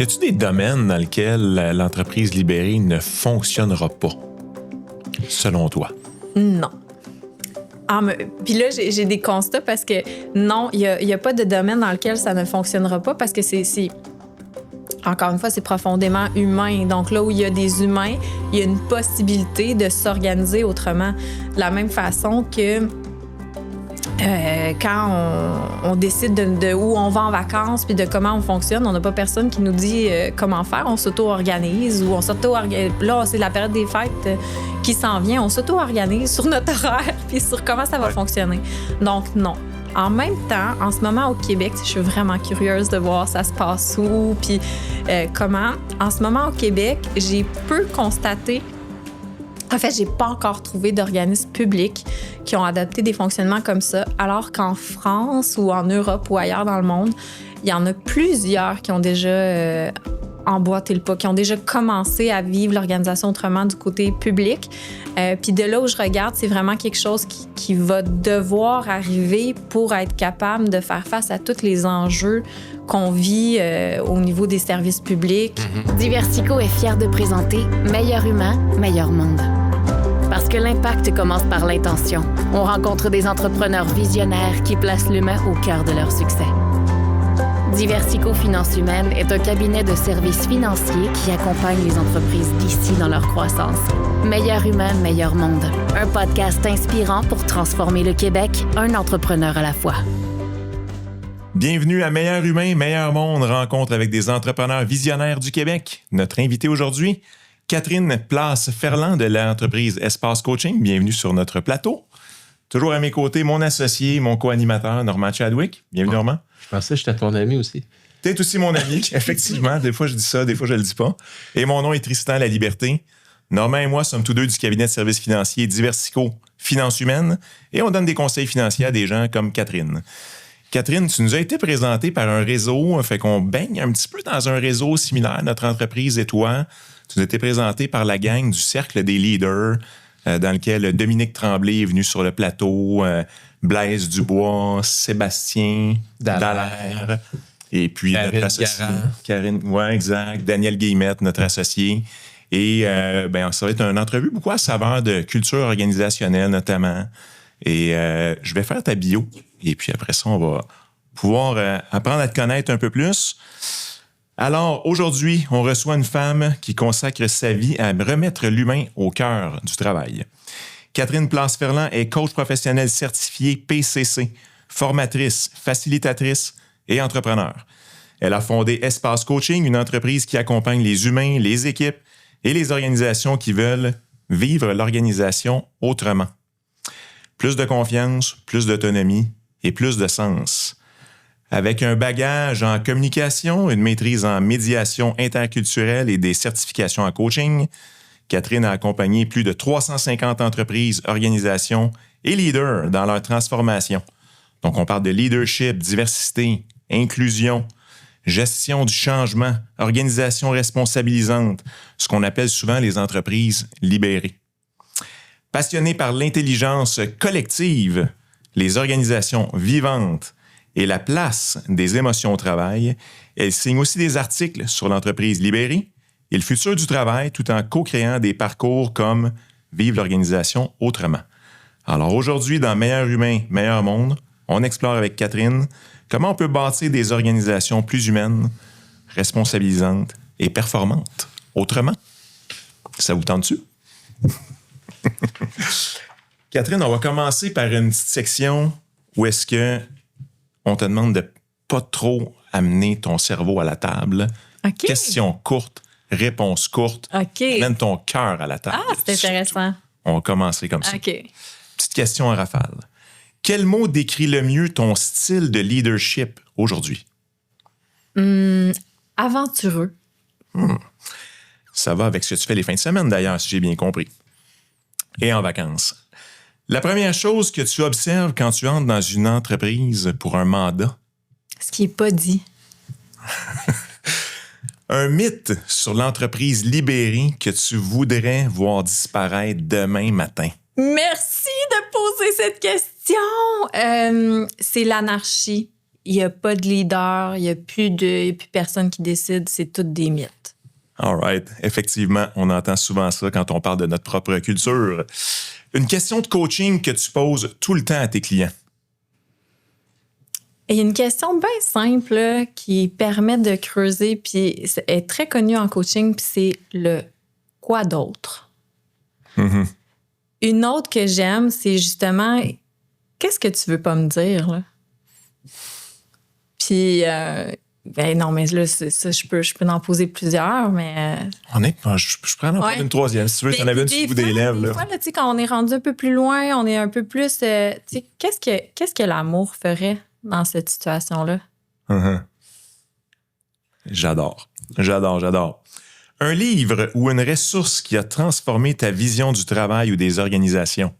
Y a-t-il des domaines dans lesquels l'entreprise libérée ne fonctionnera pas, selon toi? Non. Puis là, j'ai des constats parce que non, il y a pas de domaine dans lequel ça ne fonctionnera pas parce que c'est encore une fois, c'est profondément humain. Donc là où il y a des humains, il y a une possibilité de s'organiser autrement. De la même façon que quand on décide de où on va en vacances puis de comment on fonctionne, on n'a pas personne qui nous dit comment faire. On s'auto-organise ou on s'auto-organise. Là, c'est la période des fêtes qui s'en vient. On s'auto-organise sur notre horaire puis sur comment ça va fonctionner. Donc, non. En même temps, en ce moment au Québec, je suis vraiment curieuse de voir ça se passe où puis comment. En ce moment au Québec, j'ai peu constaté. En fait, j'ai pas encore trouvé d'organismes publics qui ont adopté des fonctionnements comme ça, alors qu'en France ou en Europe ou ailleurs dans le monde, il y en a plusieurs qui ont déjà emboîté le pas, qui ont déjà commencé à vivre l'organisation autrement du côté public. Puis de là où je regarde, c'est vraiment quelque chose qui va devoir arriver pour être capable de faire face à tous les enjeux qu'on vit au niveau des services publics. Diversico est fier de présenter Meilleur humain, meilleur monde. Parce que l'impact commence par l'intention. On rencontre des entrepreneurs visionnaires qui placent l'humain au cœur de leur succès. Diversico Finances Humaines est un cabinet de services financiers qui accompagne les entreprises d'ici dans leur croissance. Meilleur humain, meilleur monde. Un podcast inspirant pour transformer le Québec, un entrepreneur à la fois. Bienvenue à Meilleur humain, meilleur monde, rencontre avec des entrepreneurs visionnaires du Québec. Notre invitée aujourd'hui, Catherine Place-Ferland de l'entreprise Espace Coaching. Bienvenue sur notre plateau. Toujours à mes côtés, mon associé, mon co-animateur, Normand Chadwick. Bienvenue, Normand. Je pensais que j'étais ton ami aussi. T'es aussi mon ami, effectivement. Des fois, je dis ça, des fois, je le dis pas. Et mon nom est Tristan Laliberté. Normand et moi sommes tous deux du cabinet de services financiers Diversico Finances Humaines et on donne des conseils financiers à des gens comme Catherine. Catherine, tu nous as été présentée par un réseau, fait qu'on baigne un petit peu dans un réseau similaire, notre entreprise et toi. Tu nous as été présentée par la gang du Cercle des leaders, dans lequel Dominique Tremblay est venu sur le plateau, Blaise Dubois, Sébastien Dallaire, et puis notre associé, Karine, ouais, exact, Daniel Guillemette, notre associé. Et ça va être une entrevue beaucoup à saveur de culture organisationnelle notamment. Et je vais faire ta bio. Et puis après ça, on va pouvoir apprendre à te connaître un peu plus. Alors, aujourd'hui, on reçoit une femme qui consacre sa vie à remettre l'humain au cœur du travail. Catherine Place-Ferland est coach professionnel certifié PCC, formatrice, facilitatrice et entrepreneur. Elle a fondé Espace Coaching, une entreprise qui accompagne les humains, les équipes et les organisations qui veulent vivre l'organisation autrement. Plus de confiance, plus d'autonomie et plus de sens. Avec un bagage en communication, une maîtrise en médiation interculturelle et des certifications en coaching, Catherine a accompagné plus de 350 entreprises, organisations et leaders dans leur transformation. Donc, on parle de leadership, diversité, inclusion, gestion du changement, organisation responsabilisante, ce qu'on appelle souvent les entreprises libérées. Passionnée par l'intelligence collective, les organisations vivantes et la place des émotions au travail, elle signe aussi des articles sur l'entreprise libérée et le futur du travail tout en co-créant des parcours comme Vive l'organisation autrement. Alors aujourd'hui, dans Meilleur humain, meilleur monde, on explore avec Catherine comment on peut bâtir des organisations plus humaines, responsabilisantes et performantes autrement. Ça vous tente-tu? Catherine, on va commencer par une petite section où est-ce que on te demande de pas trop amener ton cerveau à la table. OK. Question courte, réponse courte. OK. Amène ton cœur à la table. Ah, c'est intéressant. On va commencer comme ça. OK. Petite question en rafale. Quel mot décrit le mieux ton style de leadership aujourd'hui? Aventureux. Ça va avec ce que tu fais les fins de semaine, d'ailleurs, si j'ai bien compris. Et en vacances. La première chose que tu observes quand tu entres dans une entreprise pour un mandat? Ce qui n'est pas dit. Un mythe sur l'entreprise libérée que tu voudrais voir disparaître demain matin? Merci de poser cette question. C'est l'anarchie. n'y a pas de leader, il n'y a plus personne qui décide, c'est toutes des mythes. All right. Effectivement, on entend souvent ça quand on parle de notre propre culture. Une question de coaching que tu poses tout le temps à tes clients. Il y a une question bien simple là, qui permet de creuser, puis est très connue en coaching, puis c'est le quoi d'autre. Mm-hmm. Une autre que j'aime, c'est justement qu'est-ce que tu veux pas me dire, là? Puis, ben non, mais là, ça, je peux en poser plusieurs, mais. Honnêtement, je pourrais en prendre une troisième. Si tu veux, tu en avais une sur le bout des lèvres. Des fois, là, tu sais, quand on est rendu un peu plus loin, on est un peu plus. Tu sais, qu'est-ce que l'amour ferait dans cette situation-là? Uh-huh. J'adore. Un livre ou une ressource qui a transformé ta vision du travail ou des organisations?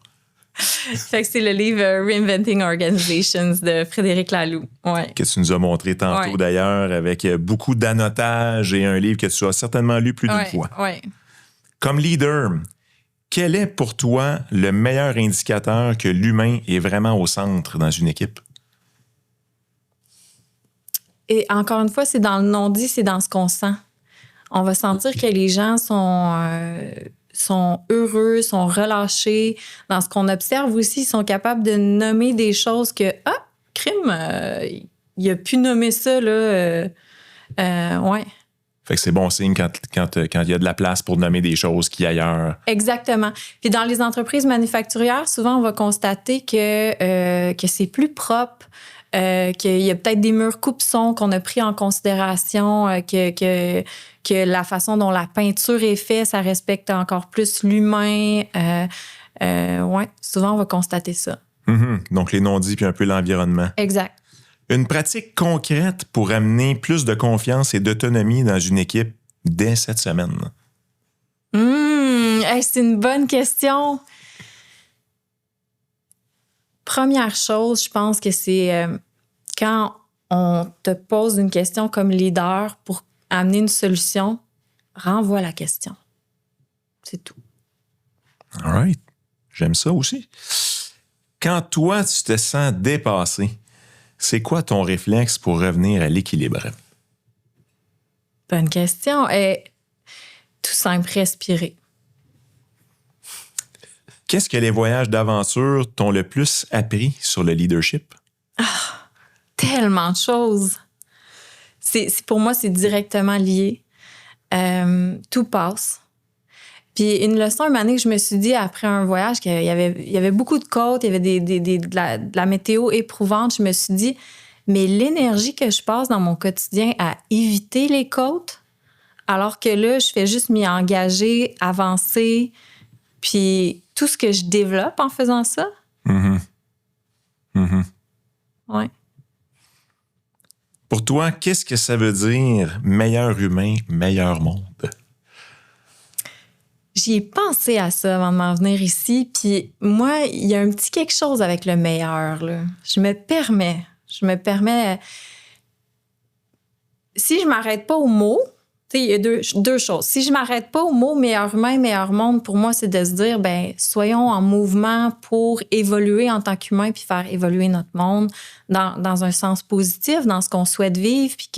Fait que c'est le livre Reinventing Organizations de Frédéric Laloux. Ouais. Que tu nous as montré tantôt d'ailleurs, avec beaucoup d'annotages et un livre que tu as certainement lu plus d'une fois. Ouais. Comme leader, quel est pour toi le meilleur indicateur que l'humain est vraiment au centre dans une équipe? Et encore une fois, c'est dans le non-dit, c'est dans ce qu'on sent. On va sentir que les gens sont heureux, sont relâchés. Dans ce qu'on observe aussi, ils sont capables de nommer des choses que, crime, il a pu nommer ça, là. Ouais. Fait que c'est bon signe quand il y a de la place pour nommer des choses qui ailleurs. Exactement. Puis dans les entreprises manufacturières, souvent, on va constater que c'est plus propre, qu'il y a peut-être des murs coupe-son qu'on a pris en considération, que la façon dont la peinture est faite, ça respecte encore plus l'humain. Ouais, souvent, on va constater ça. Mm-hmm. Donc, les non-dits puis un peu l'environnement. Exact. Une pratique concrète pour amener plus de confiance et d'autonomie dans une équipe dès cette semaine? C'est une bonne question. Première chose, je pense que c'est quand on te pose une question comme leader pour amener une solution, renvoie la question. C'est tout. All right. J'aime ça aussi. Quand toi, tu te sens dépassé, c'est quoi ton réflexe pour revenir à l'équilibre? Bonne question. Tout simple, respirer. Qu'est-ce que les voyages d'aventure t'ont le plus appris sur le leadership? Tellement de choses. Pour moi, c'est directement lié. Tout passe. Puis une leçon, une année que je me suis dit après un voyage, qu'il y avait beaucoup de côtes, il y avait de la météo éprouvante. Je me suis dit, mais l'énergie que je passe dans mon quotidien à éviter les côtes, alors que là, je fais juste m'y engager, avancer, puis tout ce que je développe en faisant ça. Mm-hmm. Mm-hmm. Ouais. Pour toi, qu'est-ce que ça veut dire meilleur humain, meilleur monde? J'y ai pensé à ça avant de m'en venir ici. Puis moi, il y a un petit quelque chose avec le meilleur, là. Je me permets. Si je m'arrête pas au mot, tu sais, il y a deux choses. Si je m'arrête pas au mot meilleur humain, meilleur monde, pour moi, c'est de se dire, soyons en mouvement pour évoluer en tant qu'humain puis faire évoluer notre monde dans un sens positif, dans ce qu'on souhaite vivre, puis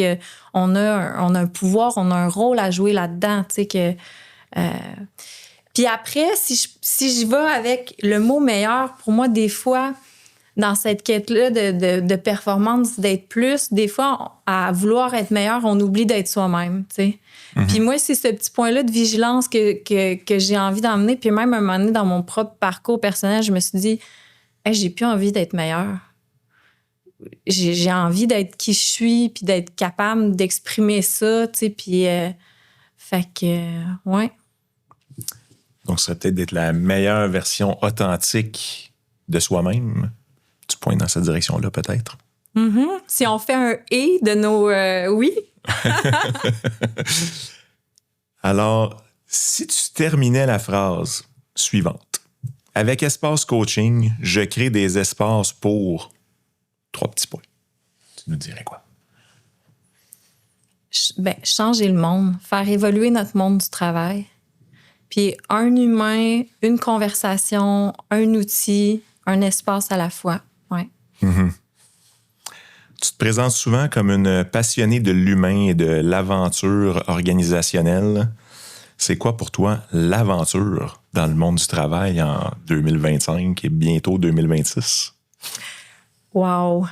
qu'on a un pouvoir, on a un rôle à jouer là-dedans, tu sais, que... Puis après, si je vais avec le mot meilleur, pour moi, des fois, dans cette quête-là de performance, d'être plus, des fois, à vouloir être meilleur, on oublie d'être soi-même, tu sais. Mm-hmm. Puis moi, c'est ce petit point-là de vigilance que j'ai envie d'emmener. Puis même, un moment donné, dans mon propre parcours personnel, je me suis dit, j'ai plus envie d'être meilleur. J'ai envie d'être qui je suis, puis d'être capable d'exprimer ça, tu sais. Puis, fait que, ouais. Donc, ce serait peut-être d'être la meilleure version authentique de soi-même. Tu pointes dans cette direction-là, peut-être. Mm-hmm. Si on fait un « et » de nos « oui ». Alors, si tu terminais la phrase suivante. Avec Espace Coaching, je crée des espaces pour 3 petits points. Tu nous dirais quoi? Changer le monde, faire évoluer notre monde du travail. Puis un humain, une conversation, un outil, un espace à la fois. Ouais. Mm-hmm. Tu te présentes souvent comme une passionnée de l'humain et de l'aventure organisationnelle. C'est quoi pour toi l'aventure dans le monde du travail en 2025 et bientôt 2026? Wow!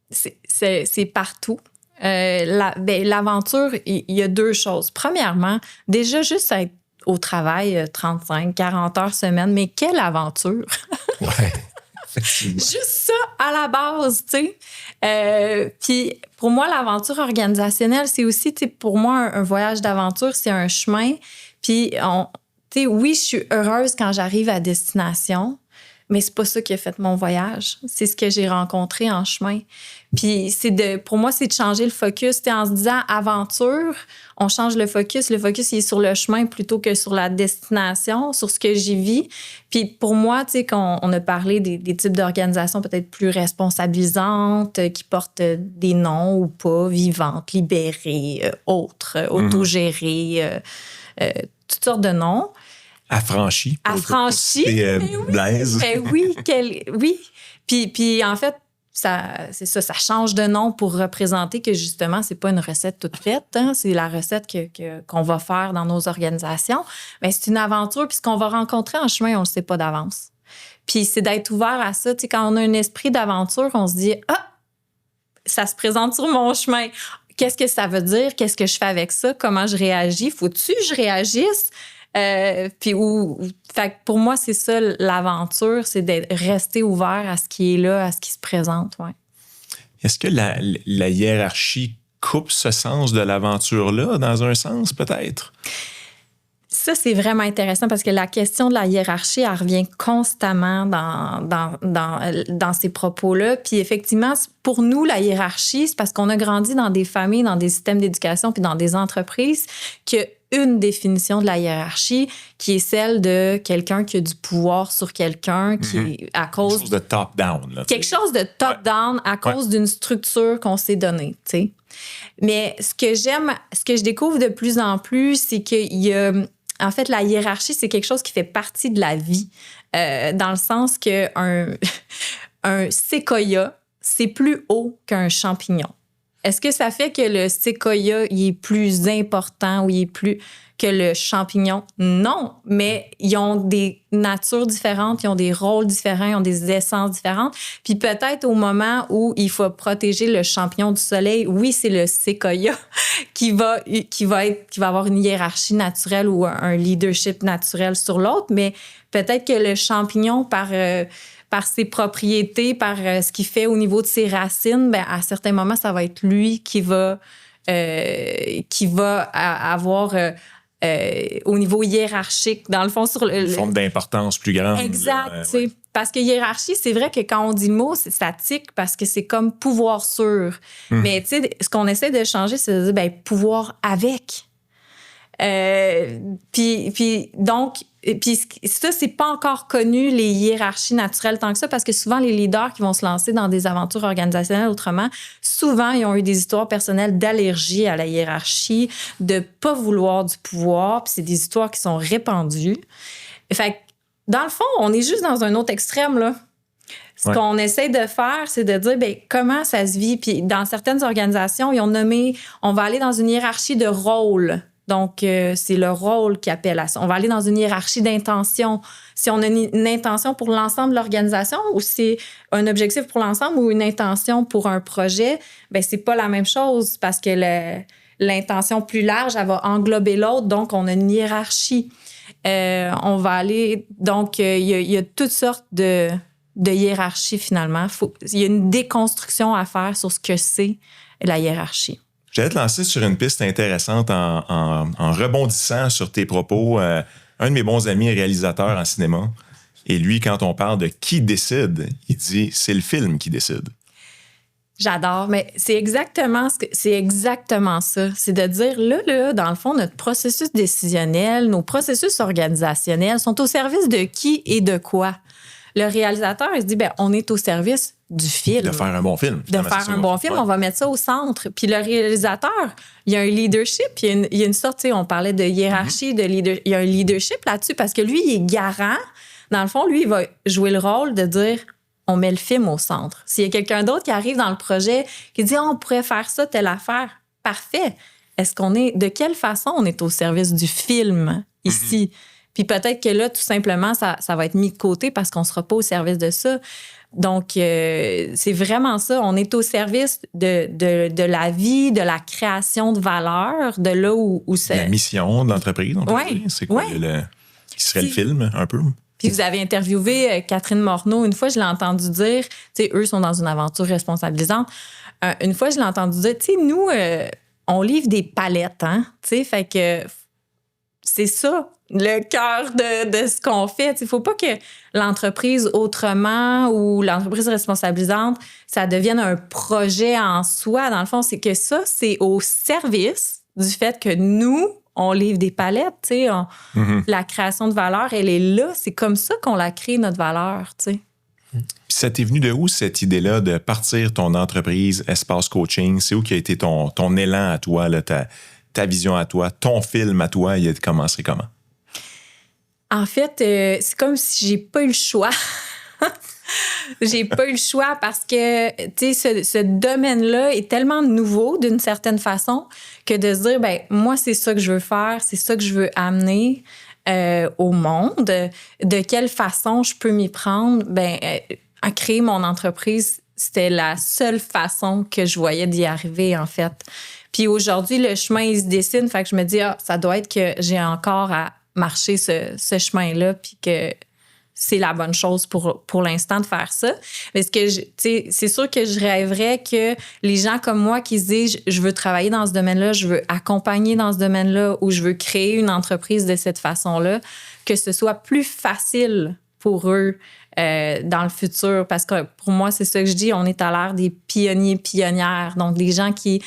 C'est partout. L'aventure, il y a deux choses. Premièrement, déjà juste être au travail 35, 40 heures semaine, mais quelle aventure! Ouais. Juste ça à la base, tu sais. Puis pour moi, l'aventure organisationnelle, c'est aussi, tu sais, pour moi, un voyage d'aventure, c'est un chemin. Puis, tu sais, oui, je suis heureuse quand j'arrive à destination, mais c'est pas ça qui a fait mon voyage. C'est ce que j'ai rencontré en chemin. Puis pour moi, c'est de changer le focus. Tu sais, en se disant aventure, on change le focus. Le focus, il est sur le chemin plutôt que sur la destination, sur ce que j'y vis. Puis pour moi, tu sais, quand on a parlé des types d'organisations peut-être plus responsabilisantes, qui portent des noms ou pas, vivantes, libérées, autres, autogérées, toutes sortes de noms. Affranchi. Affranchi. Blaise. Oui. Puis en fait, c'est ça, ça change de nom pour représenter que justement, c'est pas une recette toute faite. Hein, c'est la recette qu'on va faire dans nos organisations. Mais c'est une aventure, puis ce qu'on va rencontrer en chemin, on le sait pas d'avance. Puis c'est d'être ouvert à ça. Tu sais, quand on a un esprit d'aventure, on se dit « Ah, ça se présente sur mon chemin. Qu'est-ce que ça veut dire? Qu'est-ce que je fais avec ça? Comment je réagis? Faut-tu que je réagisse? » Fait que pour moi, c'est ça l'aventure, c'est de rester ouvert à ce qui est là, à ce qui se présente. Ouais. Est-ce que la hiérarchie coupe ce sens de l'aventure-là, dans un sens, peut-être? Ça, c'est vraiment intéressant parce que la question de la hiérarchie, elle revient constamment dans ces propos-là. Puis effectivement, pour nous, la hiérarchie, c'est parce qu'on a grandi dans des familles, dans des systèmes d'éducation puis dans des entreprises que une définition de la hiérarchie qui est celle de quelqu'un qui a du pouvoir sur quelqu'un qui à cause quelque chose de top-down. Là, quelque chose de top-down à cause d'une structure qu'on s'est donnée, tu sais. Mais ce que je découvre de plus en plus, c'est qu'il y a... En fait, la hiérarchie, c'est quelque chose qui fait partie de la vie, dans le sens qu'un séquoia, c'est plus haut qu'un champignon. Est-ce que ça fait que le séquoia il est plus important ou il est plus que le champignon? Non, mais ils ont des natures différentes, ils ont des rôles différents, ils ont des essences différentes. Puis peut-être au moment où il faut protéger le champignon du soleil, oui, c'est le séquoia qui va avoir une hiérarchie naturelle ou un leadership naturel sur l'autre, mais peut-être que le champignon par ses propriétés, par ce qu'il fait au niveau de ses racines, ben à certains moments, ça va être lui qui va avoir au niveau hiérarchique, dans le fond, sur une forme d'importance plus grande. Exact. Parce que hiérarchie, c'est vrai que quand on dit le mot, c'est statique parce que c'est comme pouvoir sur. Mais tu sais, ce qu'on essaie de changer, c'est de dire ben, pouvoir avec. Puis ça, c'est pas encore connu, les hiérarchies naturelles tant que ça, parce que souvent, les leaders qui vont se lancer dans des aventures organisationnelles autrement, souvent, ils ont eu des histoires personnelles d'allergie à la hiérarchie, de pas vouloir du pouvoir, puis c'est des histoires qui sont répandues. Fait que, dans le fond, on est juste dans un autre extrême, là. Ce qu'on essaie de faire, c'est de dire ben, comment ça se vit. Puis dans certaines organisations, ils ont nommé, on va aller dans une hiérarchie de rôle. Donc, c'est le rôle qui appelle à ça. On va aller dans une hiérarchie d'intention. Si on a une intention pour l'ensemble de l'organisation ou c'est un objectif pour l'ensemble ou une intention pour un projet, bien, c'est pas la même chose parce que l'intention plus large, elle va englober l'autre. Donc, on a une hiérarchie. On va aller... Donc, il y a toutes sortes de hiérarchies, finalement. Il y a une déconstruction à faire sur ce que c'est la hiérarchie. J'allais te lancer sur une piste intéressante en rebondissant sur tes propos. Un de mes bons amis est réalisateur en cinéma. Et lui, quand on parle de qui décide, il dit « c'est le film qui décide ». J'adore, mais c'est exactement ça. C'est de dire, là, dans le fond, notre processus décisionnel, nos processus organisationnels sont au service de qui et de quoi? Le réalisateur, il se dit, ben, on est au service du film. De faire un bon film. De faire un bon film, on va mettre ça au centre. Puis le réalisateur, il y a un leadership, il y a une sorte, tu sais, on parlait de hiérarchie, de leader, il y a un leadership là-dessus parce que lui, il est garant. Dans le fond, lui, il va jouer le rôle de dire, on met le film au centre. S'il y a quelqu'un d'autre qui arrive dans le projet, qui dit on pourrait faire ça, telle affaire, parfait. De quelle façon on est au service du film ici? Puis peut-être que là, tout simplement, ça va être mis de côté parce qu'on ne sera pas au service de ça. Donc, c'est vraiment ça. On est au service de la vie, de la création de valeur, de là où c'est... La mission de l'entreprise, on peut Ouais. dire. C'est quoi qui serait le film, un peu? Puis vous avez interviewé Catherine Morneau. Une fois, je l'ai entendu dire, tu sais, eux sont dans une aventure responsabilisante. Une fois, je l'ai entendu dire, tu sais, nous, on livre des palettes, hein? Tu sais, fait que c'est ça, le cœur de ce qu'on fait. Il ne faut pas que l'entreprise autrement ou l'entreprise responsabilisante, ça devienne un projet en soi. Dans le fond, c'est que ça, c'est au service du fait que nous, on livre des palettes. Tu sais, la création de valeur, elle est là. C'est comme ça qu'on la crée, notre valeur. Tu sais. Puis ça t'est venu de où, cette idée-là de partir ton entreprise Espace Coaching? C'est où qui a été ton élan à toi, là, ta vision à toi, ton film à toi, il a commencé comment? En fait, c'est comme si j'ai pas eu le choix. J'ai pas eu le choix parce que, tu sais, ce domaine-là est tellement nouveau d'une certaine façon que de se dire, ben moi, c'est ça que je veux faire, c'est ça que je veux amener au monde. De quelle façon je peux m'y prendre? Ben, à créer mon entreprise, c'était la seule façon que je voyais d'y arriver, en fait. Puis aujourd'hui, le chemin, il se dessine. Fait que je me dis, ça doit être que j'ai encore à marcher ce chemin-là, puis que c'est la bonne chose pour l'instant de faire ça. Mais c'est sûr que je rêverais que les gens comme moi qui se disent, je veux travailler dans ce domaine-là, je veux accompagner dans ce domaine-là, ou je veux créer une entreprise de cette façon-là, que ce soit plus facile pour eux dans le futur. Parce que pour moi, c'est ça que je dis, on est à l'ère des pionniers, pionnières. Donc, les gens qui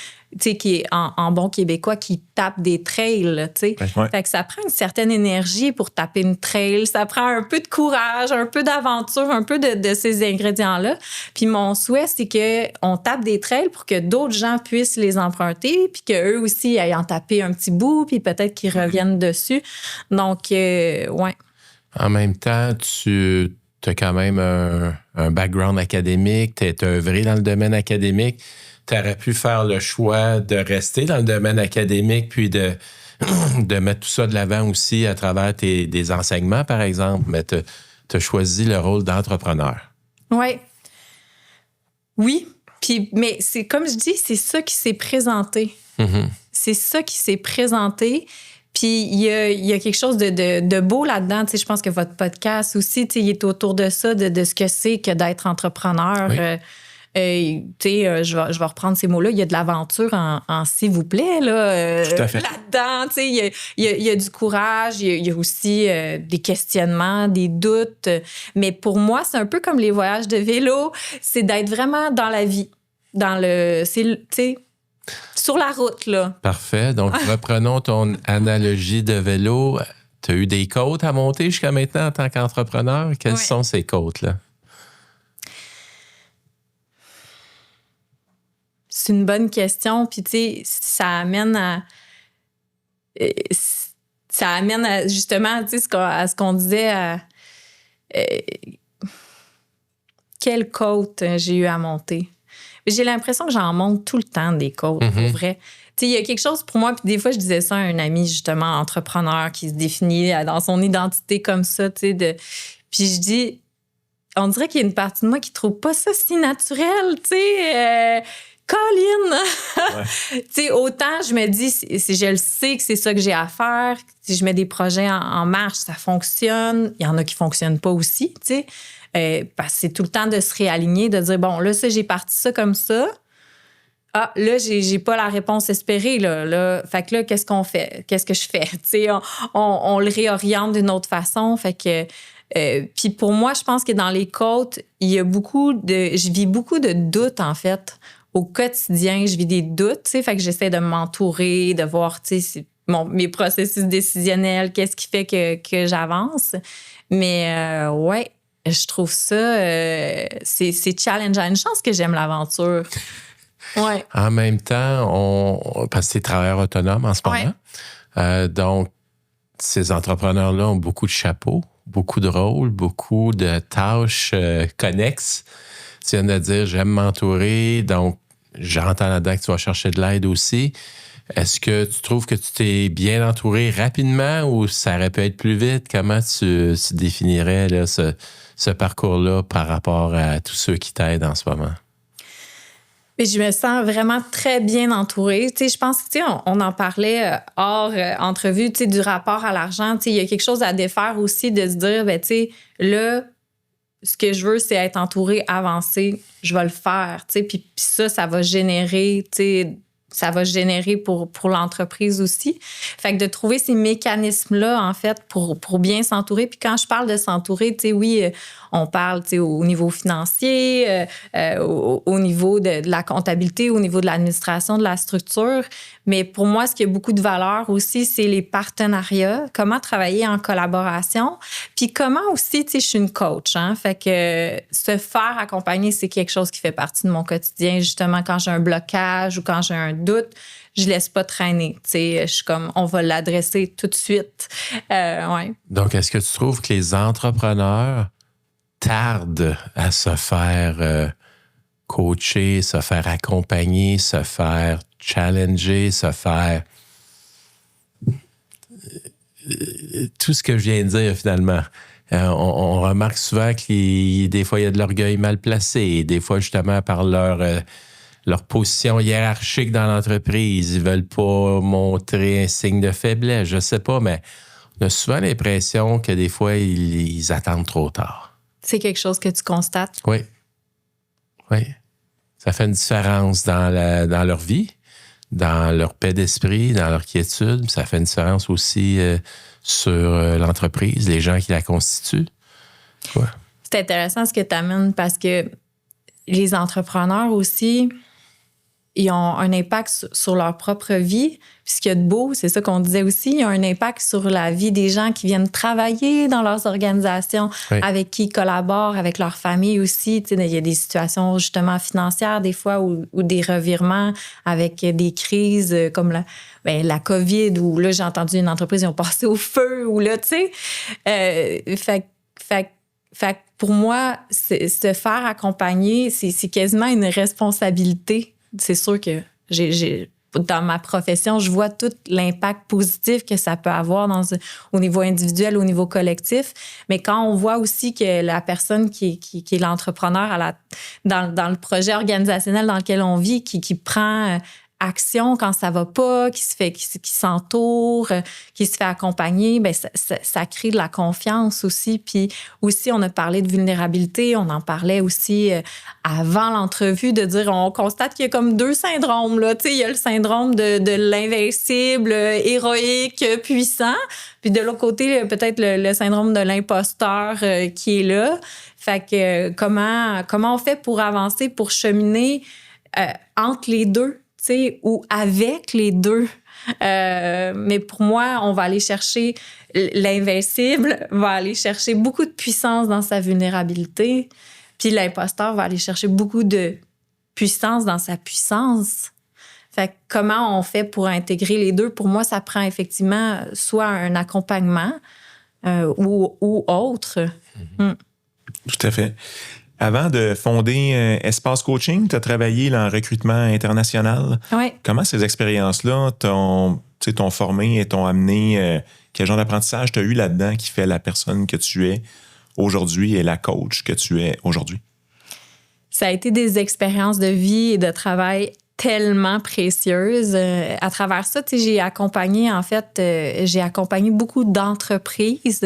en bon québécois, qui tapent des trails, tu sais. Ouais. Fait que ça prend une certaine énergie pour taper une trail. Ça prend un peu de courage, un peu d'aventure, un peu de ces ingrédients-là. Puis mon souhait, c'est qu'on tape des trails pour que d'autres gens puissent les emprunter, puis qu'eux aussi aillent en taper un petit bout, puis peut-être qu'ils reviennent dessus. Donc, ouais. En même temps, tu as quand même un background académique, tu es œuvré dans le domaine académique. Tu aurais pu faire le choix de rester dans le domaine académique puis de mettre tout ça de l'avant aussi à travers des enseignements, par exemple, mais tu as choisi le rôle d'entrepreneur. Ouais. Oui. Mais c'est comme je dis, c'est ça qui s'est présenté. Mm-hmm. C'est ça qui s'est présenté. Puis il y a quelque chose de beau là-dedans. Tu sais, je pense que votre podcast aussi, tu sais, il est autour de ça, de ce que c'est que d'être entrepreneur. Oui. Tu sais, je vais reprendre ces mots-là. Il y a de l'aventure en s'il vous plaît, là, Tout à fait. là-dedans. Tu sais, il y a du courage, il y a aussi des questionnements, des doutes. Mais pour moi, c'est un peu comme les voyages de vélo. C'est d'être vraiment dans la vie. Tu sais, sur la route, là. Parfait. Donc, reprenons ton analogie de vélo. Tu as eu des côtes à monter jusqu'à maintenant en tant qu'entrepreneur. Quelles sont ces côtes-là? C'est une bonne question. Puis, tu sais, ça amène à justement, tu sais, à ce qu'on disait, quelle côte j'ai eu à monter. J'ai l'impression que j'en monte tout le temps des côtes, pour vrai. Tu sais, il y a quelque chose pour moi, puis des fois, je disais ça à un ami, justement, entrepreneur, qui se définit dans son identité comme ça, tu sais, puis je dis, on dirait qu'il y a une partie de moi qui trouve pas ça si naturel, tu sais, Colin! Ouais. Tu sais, autant je me dis, je le sais que c'est ça que j'ai à faire. Si je mets des projets en marche, ça fonctionne. Il y en a qui fonctionnent pas aussi, tu sais. Parce que c'est tout le temps de se réaligner, de dire, bon, là, ça, j'ai parti ça comme ça. Ah, là, j'ai pas la réponse espérée, là. Fait que là, qu'est-ce qu'on fait? Qu'est-ce que je fais? Tu sais, on le réoriente d'une autre façon. Fait que... puis pour moi, je pense que dans les côtes, je vis beaucoup de doutes, en fait. Au quotidien, je vis des doutes, tu sais, fait que j'essaie de m'entourer, de voir, tu sais, mes processus décisionnels, qu'est-ce qui fait que j'avance. Mais ouais, je trouve ça, c'est challengeant. Une chance que j'aime l'aventure. Ouais. En même temps, parce que tu es travailleur autonome en ce moment, donc ces entrepreneurs-là ont beaucoup de chapeaux. beaucoup de rôles, beaucoup de tâches connexes. Tu viens de dire, j'aime m'entourer, donc j'entends là-dedans que tu vas chercher de l'aide aussi. Est-ce que tu trouves que tu t'es bien entouré rapidement ou ça aurait pu être plus vite? Comment tu définirais là, ce parcours-là par rapport à tous ceux qui t'aident en ce moment? Et je me sens vraiment très bien entourée. Tu sais, je pense que, on en parlait hors entrevue, tu sais, du rapport à l'argent. Tu sais, il y a quelque chose à défaire aussi de se dire, ben, tu sais, là, ce que je veux, c'est être entourée, avancer. Je vais le faire, tu sais. Puis ça va générer, tu sais, ça va générer pour l'entreprise aussi. Fait que de trouver ces mécanismes-là, en fait, pour bien s'entourer. Puis quand je parle de s'entourer, tu sais, oui, on parle, tu sais, au niveau financier, au niveau de la comptabilité, au niveau de l'administration, de la structure. Mais pour moi, ce qui a beaucoup de valeur aussi, c'est les partenariats. Comment travailler en collaboration. Puis comment aussi, tu sais, je suis une coach, hein. Fait que se faire accompagner, c'est quelque chose qui fait partie de mon quotidien. Justement, quand j'ai un blocage ou quand j'ai un doute, je laisse pas traîner. Tu sais, je suis comme, on va l'adresser tout de suite. Ouais. Donc, est-ce que tu trouves que les entrepreneurs tardent à se faire coacher, se faire accompagner, se faire challenger, se faire tout ce que je viens de dire finalement? On remarque souvent que des fois, il y a de l'orgueil mal placé. Des fois, justement, par leur position hiérarchique dans l'entreprise, ils veulent pas montrer un signe de faiblesse. Je sais pas, mais on a souvent l'impression que des fois, ils attendent trop tard. C'est quelque chose que tu constates? Oui. Oui. Ça fait une différence dans leur vie, dans leur paix d'esprit, dans leur quiétude. Ça fait une différence aussi sur l'entreprise, les gens qui la constituent. Ouais. C'est intéressant ce que tu amènes parce que les entrepreneurs aussi, ils ont un impact sur leur propre vie. Puis ce qu'il y a de beau, c'est ça qu'on disait aussi, ils ont un impact sur la vie des gens qui viennent travailler dans leurs organisations, oui, avec qui ils collaborent, avec leur famille aussi. Tu sais, il y a des situations justement financières des fois ou des revirements avec des crises comme la COVID, où là, j'ai entendu une entreprise, ils ont passé au feu, ou là, tu sais. Fait pour moi, se faire accompagner, c'est quasiment une responsabilité. C'est sûr que dans ma profession, je vois tout l'impact positif que ça peut avoir au niveau individuel, au niveau collectif. Mais quand on voit aussi que la personne qui est l'entrepreneur dans le projet organisationnel dans lequel on vit, qui prend action quand ça va pas, qui s'entoure, qui se fait accompagner, ben ça crée de la confiance aussi. Puis aussi, on a parlé de vulnérabilité, on en parlait aussi avant l'entrevue, de dire, on constate qu'il y a comme deux syndromes, là. Tu sais, il y a le syndrome de l'invincible, héroïque, puissant, puis de l'autre côté, peut-être le syndrome de l'imposteur qui est là. Fait que comment on fait pour avancer, pour cheminer entre les deux? Ou avec les deux. Mais pour moi, on va aller chercher l'invincible, va aller chercher beaucoup de puissance dans sa vulnérabilité, puis l'imposteur va aller chercher beaucoup de puissance dans sa puissance. Fait que comment on fait pour intégrer les deux? Pour moi, ça prend effectivement soit un accompagnement ou autre. Mm-hmm. Tout à fait. Avant de fonder Espace Coaching, tu as travaillé là, en recrutement international. Oui. Comment ces expériences-là t'ont formé et t'ont amené? Quel genre d'apprentissage tu as eu là-dedans qui fait la personne que tu es aujourd'hui et la coach que tu es aujourd'hui? Ça a été des expériences de vie et de travail tellement précieuses. À travers ça, j'ai accompagné beaucoup d'entreprises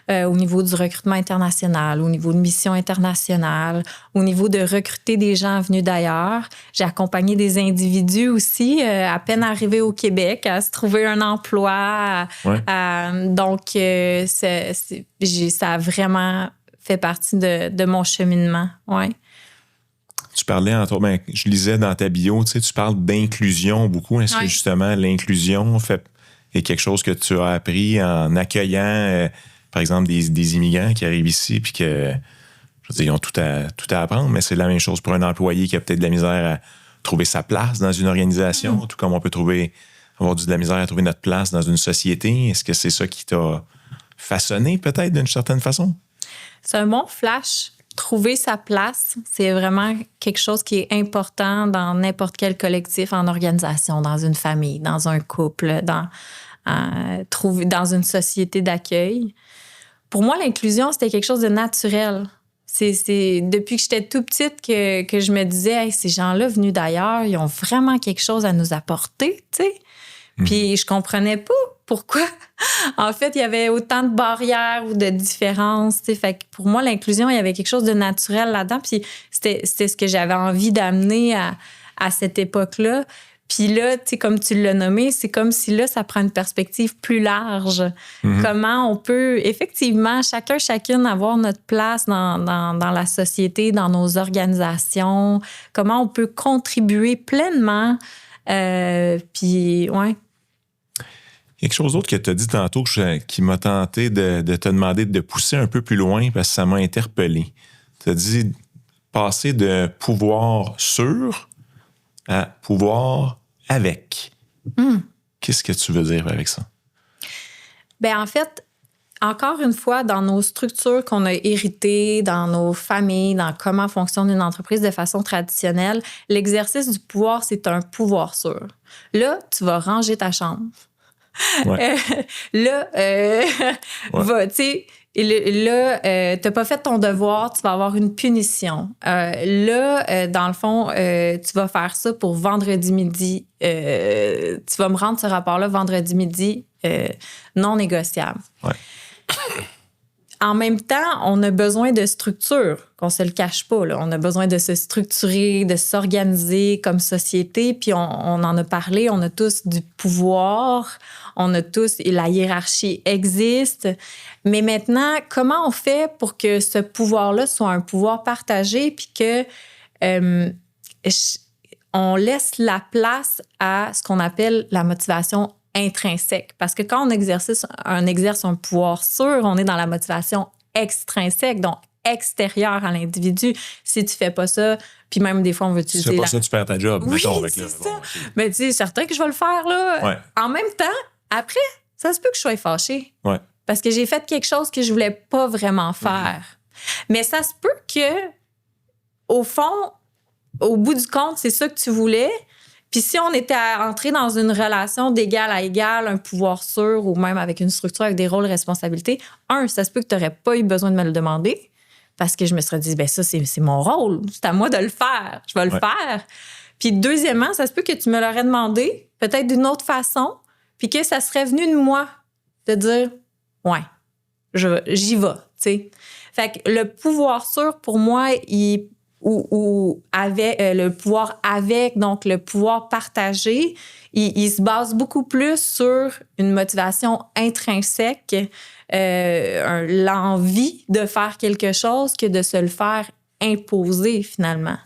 au niveau du recrutement international, au niveau de missions internationales, au niveau de recruter des gens venus d'ailleurs. J'ai accompagné des individus aussi, à peine arrivés au Québec, à se trouver un emploi. Ouais. Donc, ça a vraiment fait partie de mon cheminement. Ouais. Tu parlais, je lisais dans ta bio, tu parles d'inclusion beaucoup. Est-ce que justement l'inclusion est quelque chose que tu as appris en accueillant, par exemple, des immigrants qui arrivent ici puis que, je veux dire, ils ont tout à apprendre, mais c'est la même chose pour un employé qui a peut-être de la misère à trouver sa place dans une organisation, tout comme on peut avoir de la misère à trouver notre place dans une société. Est-ce que c'est ça qui t'a façonner peut-être d'une certaine façon? C'est un bon flash. Trouver sa place, c'est vraiment quelque chose qui est important dans n'importe quel collectif, en organisation, dans une famille, dans un couple, dans une société d'accueil. Pour moi, l'inclusion, c'était quelque chose de naturel. C'est depuis que j'étais tout petite que je me disais, hey, ces gens-là venus d'ailleurs, ils ont vraiment quelque chose à nous apporter, tu sais. Puis je comprenais pas pourquoi, en fait, il y avait autant de barrières ou de différences, tu sais. Fait que pour moi, l'inclusion, il y avait quelque chose de naturel là-dedans. Puis c'était ce que j'avais envie d'amener à cette époque-là. Puis là, tu sais, comme tu l'as nommé, c'est comme si là, ça prend une perspective plus large. Comment on peut, effectivement, chacune avoir notre place dans la société, dans nos organisations. Comment on peut contribuer pleinement. Puis, ouais. Quelque chose d'autre que tu as dit tantôt qui m'a tenté de te demander de pousser un peu plus loin parce que ça m'a interpellé. Tu as dit passer de pouvoir sur à pouvoir avec. Qu'est-ce que tu veux dire avec ça? Bien, en fait, encore une fois, dans nos structures qu'on a héritées, dans nos familles, dans comment fonctionne une entreprise de façon traditionnelle, l'exercice du pouvoir, c'est un pouvoir sur. Là, tu vas ranger ta chambre. Ouais. Tu sais, t'as pas fait ton devoir, tu vas avoir une punition. Dans le fond, tu vas faire ça pour vendredi midi. Tu vas me rendre ce rapport-là vendredi midi non négociable. Ouais. En même temps, on a besoin de structure, qu'on se le cache pas. Là. On a besoin de se structurer, de s'organiser comme société. Puis on en a parlé, on a tous du pouvoir, on a tous, la hiérarchie existe. Mais maintenant, comment on fait pour que ce pouvoir-là soit un pouvoir partagé puis que on laisse la place à ce qu'on appelle la motivation intrinsèque. Parce que quand on exerce un pouvoir sur, on est dans la motivation extrinsèque, donc extérieure à l'individu. Si tu fais pas ça, puis même des fois, on veut utiliser... Si tu fais pas ça, tu perds ta job. Oui, mettons, avec c'est ça. Bon, mais tu sais, certain que je vais le faire, là. Ouais. En même temps, après, ça se peut que je sois fâchée. Ouais. Parce que j'ai fait quelque chose que je voulais pas vraiment faire. Mais ça se peut que, au fond, au bout du compte, c'est ça que tu voulais. Puis si on était entré dans une relation d'égal à égal, un pouvoir sûr ou même avec une structure avec des rôles et responsabilités, ça se peut que tu n'aurais pas eu besoin de me le demander parce que je me serais dit, ben ça, c'est mon rôle. C'est à moi de le faire. Je vais le faire. Puis deuxièmement, ça se peut que tu me l'aurais demandé, peut-être d'une autre façon, puis que ça serait venu de moi de dire, ouais, j'y vais, tu sais. Fait que le pouvoir sûr, pour moi, ou avec le pouvoir avec, donc le pouvoir partagé, il se base beaucoup plus sur une motivation intrinsèque, l'envie de faire quelque chose que de se le faire imposer finalement.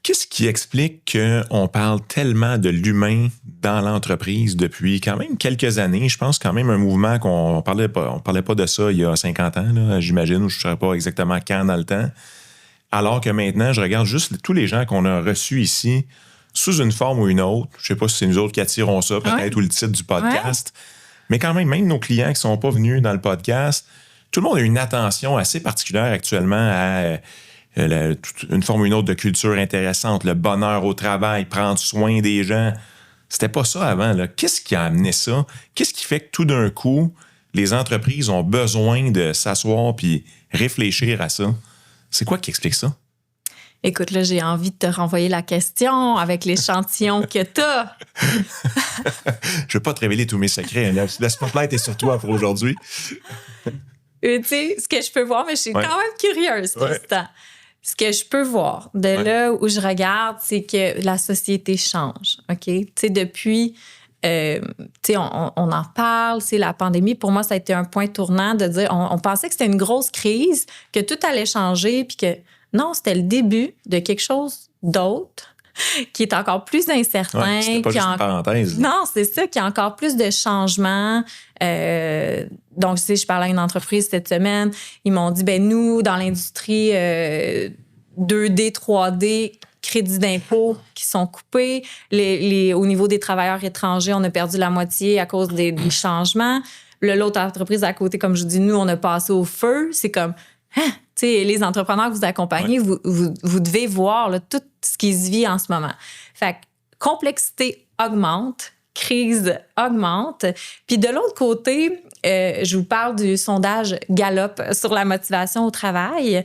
Qu'est-ce qui explique qu'on parle tellement de l'humain dans l'entreprise depuis quand même quelques années? Je pense quand même un mouvement qu'on parlait pas de ça il y a 50 ans, là, j'imagine, ou je ne saurais pas exactement quand dans le temps. Alors que maintenant, je regarde juste tous les gens qu'on a reçus ici sous une forme ou une autre. Je ne sais pas si c'est nous autres qui attirons ça, peut-être, ou le titre du podcast. Mais quand même nos clients qui ne sont pas venus dans le podcast, tout le monde a une attention assez particulière actuellement à une forme ou une autre de culture intéressante, le bonheur au travail, prendre soin des gens. C'était pas ça avant, là. Qu'est-ce qui a amené ça? Qu'est-ce qui fait que tout d'un coup, les entreprises ont besoin de s'asseoir puis réfléchir à ça? C'est quoi qui explique ça? Écoute, là, j'ai envie de te renvoyer la question avec l'échantillon que t'as. Je veux pas te révéler tous mes secrets. Le spotlight est sur toi pour aujourd'hui. Tu sais, ce que je peux voir, mais je suis quand même curieuse, Tristan. Ce que je peux voir de là où je regarde, c'est que la société change, OK? Tu sais, depuis... tu sais, on en parle, c'est la pandémie. Pour moi, ça a été un point tournant de dire, on pensait que c'était une grosse crise, que tout allait changer, puis que non, c'était le début de quelque chose d'autre qui est encore plus incertain. Ouais, c'était pas juste une parenthèse. Non, c'est ça, qui a encore plus de changements. Donc, tu sais, je parlais à une entreprise cette semaine, ils m'ont dit, ben nous, dans l'industrie 2D, 3D, crédits d'impôt qui sont coupés. Au niveau des travailleurs étrangers, on a perdu la moitié à cause des changements. L'autre entreprise à côté, comme je dis, nous, on a passé au feu. C'est comme, tu sais, les entrepreneurs que vous accompagnez, vous devez voir là, tout ce qui se vit en ce moment. Fait que complexité augmente, crise augmente. Puis de l'autre côté, je vous parle du sondage Gallup sur la motivation au travail.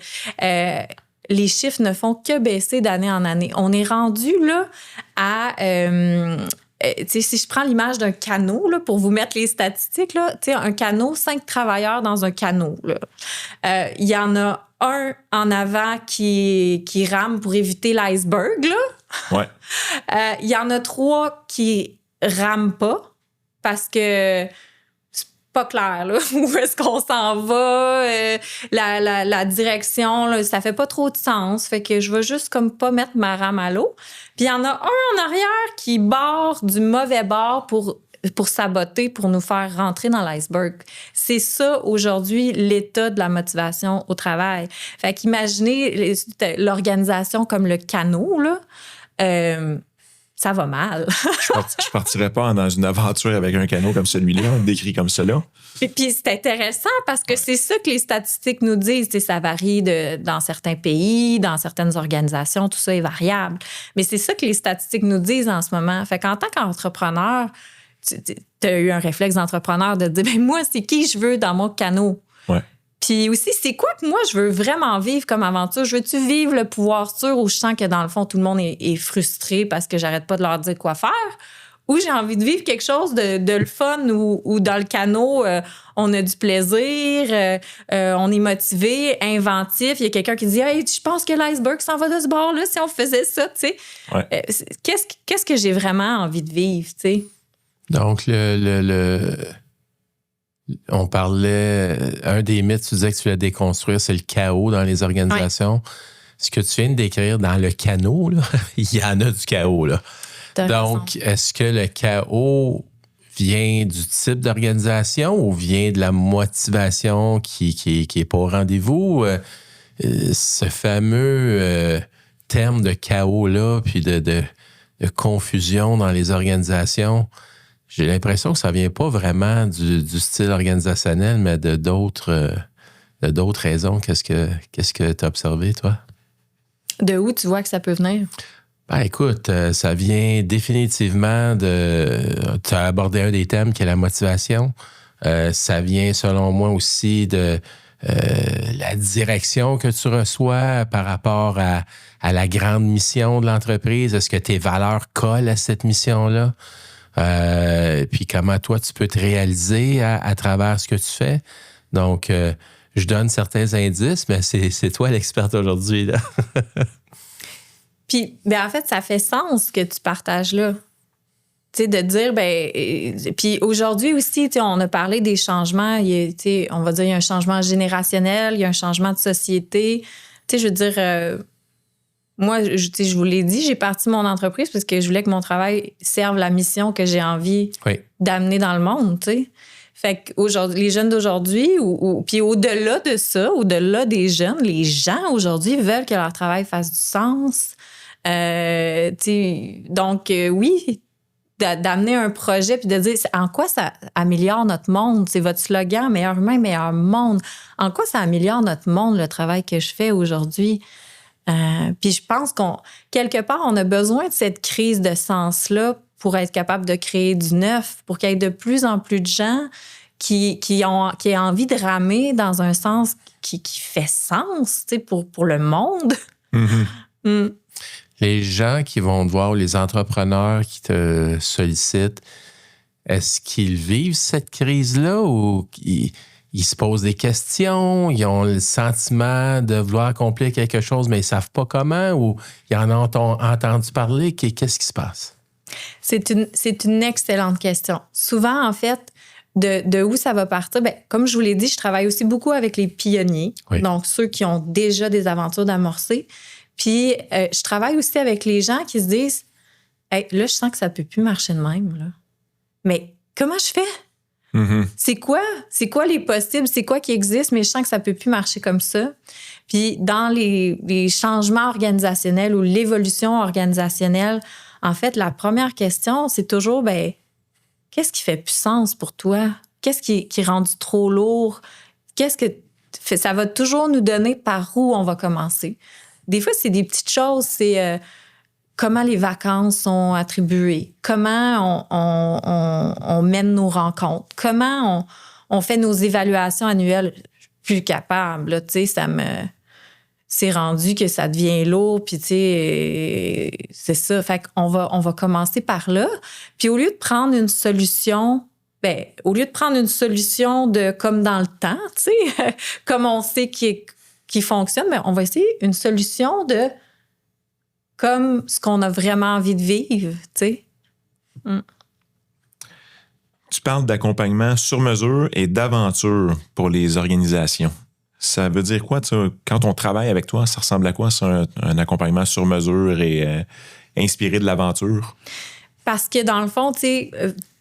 Les chiffres ne font que baisser d'année en année. On est rendu là à... si je prends l'image d'un canot, là, pour vous mettre les statistiques, là, un canot, 5 travailleurs dans un canot. Il y en a un en avant qui rame pour éviter l'iceberg. Ouais. Il y en a 3 qui rament pas parce que c'est pas clair là, où est-ce qu'on s'en va, la direction, là, ça fait pas trop de sens. Fait que je vais juste comme pas mettre ma rame à l'eau. Puis il y en a un en arrière qui barre du mauvais bord pour saboter, pour nous faire rentrer dans l'iceberg. C'est ça, aujourd'hui, l'état de la motivation au travail. Fait qu'imaginez l'organisation comme le canot, là, ça va mal. Je partirais pas dans une aventure avec un canot comme celui-là, décrit comme cela. Puis c'est intéressant parce que c'est ça que les statistiques nous disent. Tu sais, ça varie dans certains pays, dans certaines organisations, tout ça est variable. Mais c'est ça que les statistiques nous disent en ce moment. Fait qu'en tant qu'entrepreneur, tu as eu un réflexe d'entrepreneur de dire, ben moi, c'est qui je veux dans mon canot? Ouais. Puis aussi, c'est quoi que moi, je veux vraiment vivre comme aventure? Je veux-tu vivre le pouvoir sûr où je sens que dans le fond, tout le monde est frustré parce que j'arrête pas de leur dire quoi faire? Ou j'ai envie de vivre quelque chose de le fun où dans le canot, on a du plaisir, on est motivé, inventif. Il y a quelqu'un qui dit « Hey, je pense que l'iceberg s'en va de ce bord-là si on faisait ça. » tu sais. Ouais. Qu'est-ce que j'ai vraiment envie de vivre? Tu sais? Donc, on parlait, un des mythes, tu disais que tu voulais déconstruire, c'est le chaos dans les organisations. Ouais. Ce que tu viens de décrire dans le canot, là, il y en a du chaos, là. Donc, est-ce que le chaos vient du type d'organisation ou vient de la motivation qui est pas au rendez-vous? Ce fameux terme de chaos-là, puis de confusion dans les organisations, j'ai l'impression que ça vient pas vraiment du style organisationnel, mais de d'autres raisons. Qu'est-ce que tu as observé, toi? De où tu vois que ça peut venir? Ben, écoute, ça vient définitivement tu as abordé un des thèmes qui est la motivation. Ça vient, selon moi, aussi de la direction que tu reçois par rapport à la grande mission de l'entreprise. Est-ce que tes valeurs collent à cette mission-là? Puis comment toi, tu peux te réaliser à travers ce que tu fais. Donc, je donne certains indices, mais c'est toi l'experte aujourd'hui, là. Puis, ben en fait, ça fait sens que tu partages là. Tu sais, de dire, puis aujourd'hui aussi, tu sais, on a parlé des changements. Tu sais, on va dire, il y a un changement générationnel, il y a un changement de société. Tu sais, je veux dire, moi, je vous l'ai dit, j'ai parti mon entreprise parce que je voulais que mon travail serve la mission que j'ai envie d'amener dans le monde, tu sais. Fait que les jeunes d'aujourd'hui, puis au-delà de ça, au-delà des jeunes, les gens aujourd'hui veulent que leur travail fasse du sens. Donc, oui, d'amener un projet puis de dire en quoi ça améliore notre monde. C'est votre slogan, meilleur humain, meilleur monde. En quoi ça améliore notre monde, le travail que je fais aujourd'hui? Puis je pense quelque part, on a besoin de cette crise de sens-là pour être capable de créer du neuf, pour qu'il y ait de plus en plus de gens qui aient envie de ramer dans un sens qui fait sens, tu sais, pour le monde. Mm-hmm. Les gens qui vont te voir, les entrepreneurs qui te sollicitent, est-ce qu'ils vivent cette crise-là ou ils se posent des questions, ils ont le sentiment de vouloir accomplir quelque chose, mais ils ne savent pas comment, ou ils en ont entendu parler? Qu'est-ce qui se passe? C'est une excellente question. Souvent, en fait, de où ça va partir? Bien, comme je vous l'ai dit, je travaille aussi beaucoup avec les pionniers, donc ceux qui ont déjà des aventures d'amorcer. Puis, je travaille aussi avec les gens qui se disent hey, là, je sens que ça ne peut plus marcher de même. Là. Mais comment je fais? Mm-hmm. C'est quoi les possibles? C'est quoi qui existe? Mais je sens que ça ne peut plus marcher comme ça. Puis, dans les changements organisationnels ou l'évolution organisationnelle, en fait, la première question, c'est toujours qu'est-ce qui fait plus sens pour toi? qu'est-ce qui est rendu trop lourd? Qu'est-ce que ça va toujours nous donner par où on va commencer. Des fois, c'est des petites choses, c'est comment les vacances sont attribuées, comment on mène nos rencontres, comment on fait nos évaluations annuelles. Je suis plus capable, là, tu sais, c'est rendu que ça devient lourd, puis tu sais, c'est ça. Fait qu'on va commencer par là. Puis au lieu de prendre une solution, au lieu de prendre une solution de comme dans le temps, tu sais, comme on sait qui fonctionne, on va essayer une solution de comme ce qu'on a vraiment envie de vivre, tu sais. Tu parles d'accompagnement sur mesure et d'aventure pour les organisations. Ça veut dire quoi, quand on travaille avec toi, ça ressemble à quoi, ça, un accompagnement sur mesure et inspiré de l'aventure? Parce que dans le fond, tu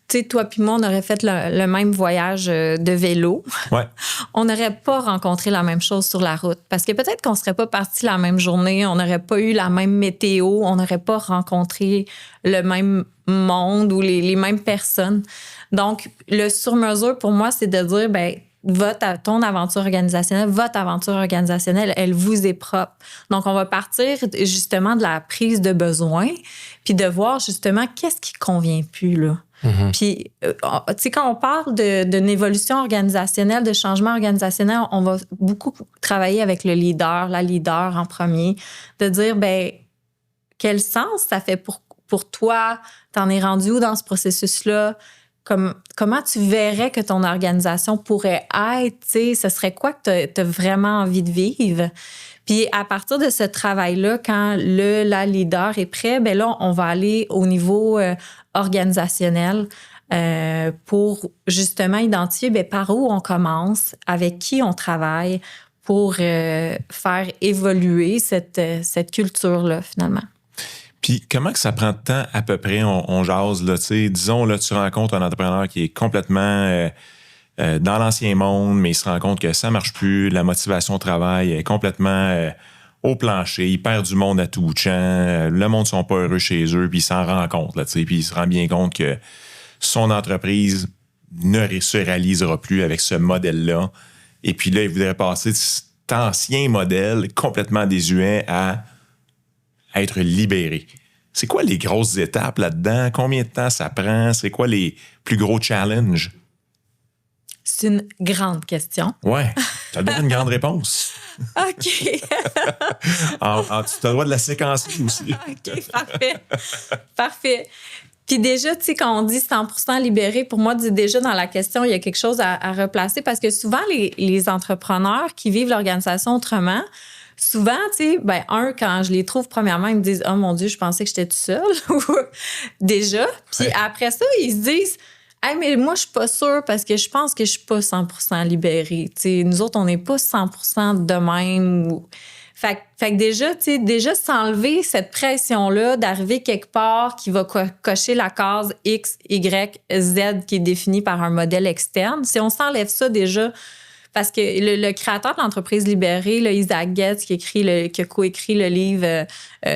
sais, toi puis moi, on aurait fait le même voyage de vélo. Ouais. On n'aurait pas rencontré la même chose sur la route. Parce que peut-être qu'on ne serait pas parti la même journée, on n'aurait pas eu la même météo, on n'aurait pas rencontré le même monde ou les mêmes personnes. Donc, le sur-mesure, pour moi, c'est de dire, ton aventure organisationnelle, votre aventure organisationnelle, elle vous est propre. Donc, on va partir justement de la prise de besoin puis de voir justement qu'est-ce qui convient plus, là. Mm-hmm. Puis, tu sais, quand on parle d'une évolution organisationnelle, de changement organisationnel, on va beaucoup travailler avec le leader, la leader en premier, de dire, quel sens ça fait pour toi? T'en es rendu où dans ce processus-là? Comment tu verrais que ton organisation pourrait être? T'sais, ce serait quoi que tu as vraiment envie de vivre? Puis à partir de ce travail-là, quand la leader est prêt, là, on va aller au niveau organisationnel pour justement identifier par où on commence, avec qui on travaille pour faire évoluer cette culture-là, finalement. Puis, comment que ça prend de temps à peu près? On jase, là, tu sais. Disons, là, tu rencontres un entrepreneur qui est complètement dans l'ancien monde, mais il se rend compte que ça marche plus, la motivation au travail est complètement au plancher, il perd du monde à tout bout de champ, le monde ne sont pas heureux chez eux, puis il s'en rend compte, là, tu sais. Puis, il se rend bien compte que son entreprise ne se réalisera plus avec ce modèle-là. Et puis là, il voudrait passer de cet ancien modèle complètement désuet à être libéré. C'est quoi les grosses étapes là-dedans? Combien de temps ça prend? C'est quoi les plus gros challenges? C'est une grande question. Ouais, tu as donné une grande réponse. OK. Tu as le droit de la séquencer aussi. OK, parfait. Puis déjà, tu sais, quand on dit 100% libéré, pour moi, déjà dans la question, il y a quelque chose à replacer parce que souvent, les entrepreneurs qui vivent l'organisation autrement, souvent, tu sais, quand je les trouve, premièrement, ils me disent « Oh mon Dieu, je pensais que j'étais toute seule. » Déjà. Puis après ça, ils se disent « Hey, mais moi, je suis pas sûre parce que je pense que je suis pas 100% libérée. » Tu sais, nous autres, on n'est pas 100% de même. Fait que déjà, tu sais, déjà s'enlever cette pression-là d'arriver quelque part qui va cocher la case X, Y, Z qui est définie par un modèle externe. Si on s'enlève ça déjà, parce que le créateur de l'entreprise libérée, là, Isaac Getz, qui a coécrit le livre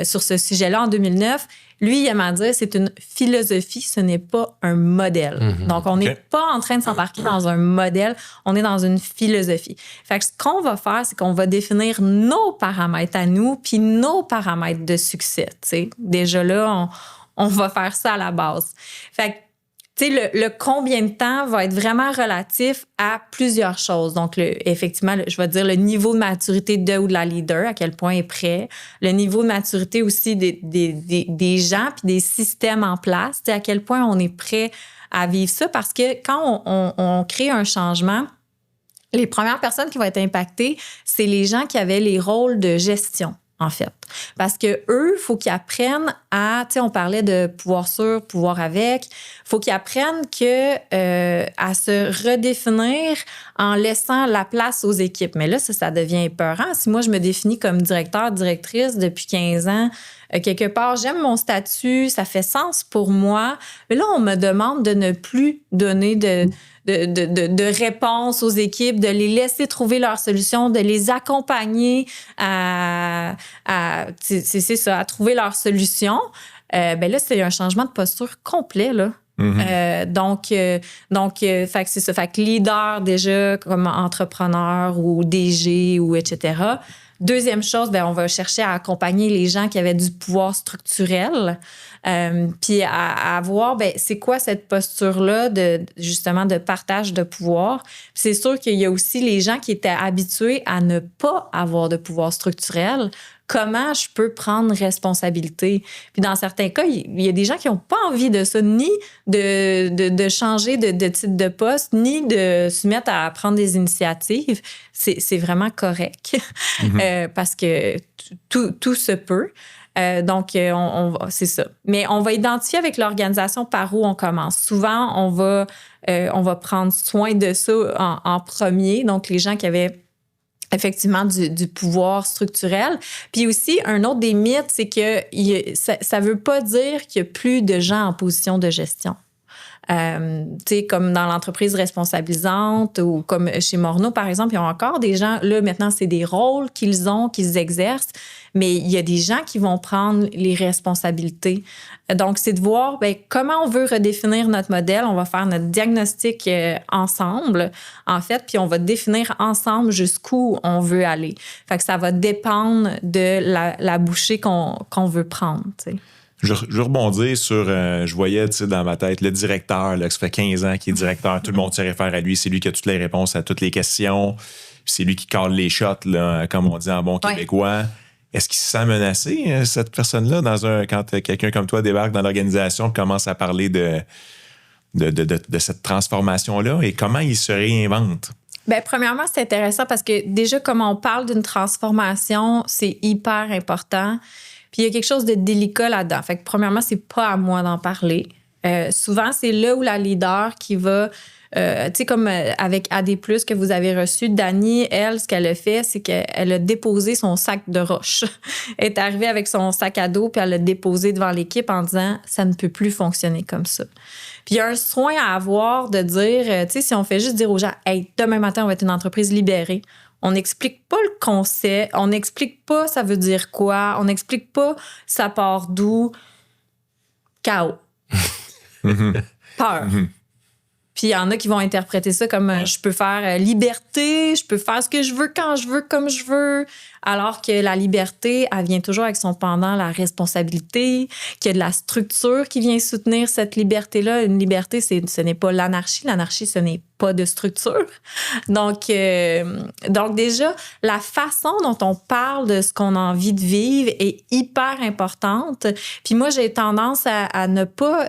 sur ce sujet-là en 2009, lui, il aime à dire c'est une philosophie, ce n'est pas un modèle. Mm-hmm. Donc, on n'est pas en train de s'embarquer dans un modèle, on est dans une philosophie. Fait que ce qu'on va faire, c'est qu'on va définir nos paramètres à nous puis nos paramètres de succès. T'sais. Déjà là, on va faire ça à la base. Fait que tu sais, le combien de temps va être vraiment relatif à plusieurs choses. Donc, effectivement, je vais dire le niveau de maturité de ou de la leader, à quel point est prêt. Le niveau de maturité aussi des gens puis des systèmes en place, à quel point on est prêt à vivre ça. Parce que quand on crée un changement, les premières personnes qui vont être impactées, c'est les gens qui avaient les rôles de gestion. En fait. Parce que eux, il faut qu'ils apprennent à, tu sais, on parlait de pouvoir sur, pouvoir avec, il faut qu'ils apprennent à se redéfinir en laissant la place aux équipes. Mais là, ça devient épeurant. Si moi, je me définis comme directeur, directrice depuis 15 ans, quelque part, j'aime mon statut, ça fait sens pour moi. Mais là, on me demande de ne plus donner de réponses aux équipes, de les laisser trouver leurs solutions, de les accompagner à trouver leurs solutions. Là, c'est un changement de posture complet, là. Donc, fait que c'est ça. Fait que leader déjà comme entrepreneur ou DG ou etc. Deuxième chose, on va chercher à accompagner les gens qui avaient du pouvoir structurel, puis à voir, c'est quoi cette posture-là justement de partage de pouvoir. Puis c'est sûr qu'il y a aussi les gens qui étaient habitués à ne pas avoir de pouvoir structurel. Comment je peux prendre responsabilité? Puis dans certains cas, il y a des gens qui n'ont pas envie de ça, ni de changer de titre de poste, ni de se mettre à prendre des initiatives. C'est vraiment correct parce que tout se peut. Donc, c'est ça. Mais on va identifier avec l'organisation par où on commence. Souvent, on va prendre soin de ça en premier. Donc, les gens qui avaient effectivement du pouvoir structurel. Puis aussi, un autre des mythes, c'est que ça veut pas dire qu'il y a plus de gens en position de gestion. Tu sais, comme dans l'entreprise responsabilisante ou comme chez Morneau, par exemple, ils ont encore des gens, là, maintenant, c'est des rôles qu'ils exercent, mais il y a des gens qui vont prendre les responsabilités. Donc, c'est de voir comment on veut redéfinir notre modèle. On va faire notre diagnostic ensemble, en fait, puis on va définir ensemble jusqu'où on veut aller. Fait que ça va dépendre de la bouchée qu'on veut prendre, tu sais. Je rebondis sur, je voyais dans ma tête le directeur, là, que ça fait 15 ans qu'il est directeur, tout le monde se réfère à lui, c'est lui qui a toutes les réponses à toutes les questions, puis c'est lui qui cale les shots, là, comme on dit en bon québécois. Est-ce qu'il se sent menacé, cette personne-là, quand quelqu'un comme toi débarque dans l'organisation et commence à parler de cette transformation-là, et comment il se réinvente? Premièrement, c'est intéressant parce que déjà, comme on parle d'une transformation, c'est hyper important. Puis il y a quelque chose de délicat là-dedans. Fait que premièrement, c'est pas à moi d'en parler. Souvent, c'est là où la leader qui va... tu sais, comme avec AD+, que vous avez reçu, Dani, elle, ce qu'elle a fait, c'est qu'elle a déposé son sac de roche. Elle est arrivée avec son sac à dos, puis elle l'a déposé devant l'équipe en disant « ça ne peut plus fonctionner comme ça ». Puis il y a un soin à avoir de dire, tu sais, si on fait juste dire aux gens « hey, demain matin, on va être une entreprise libérée », on n'explique pas le concept, on n'explique pas ça veut dire quoi, on n'explique pas ça part d'où. Chaos. Peur. Puis il y en a qui vont interpréter ça comme je peux faire liberté, je peux faire ce que je veux quand je veux, comme je veux. Alors que la liberté, elle vient toujours avec son pendant, la responsabilité, qu'il y a de la structure qui vient soutenir cette liberté-là. Une liberté, ce n'est pas l'anarchie. L'anarchie, ce n'est pas de structure. Donc déjà, la façon dont on parle de ce qu'on a envie de vivre est hyper importante. Puis moi, j'ai tendance à ne pas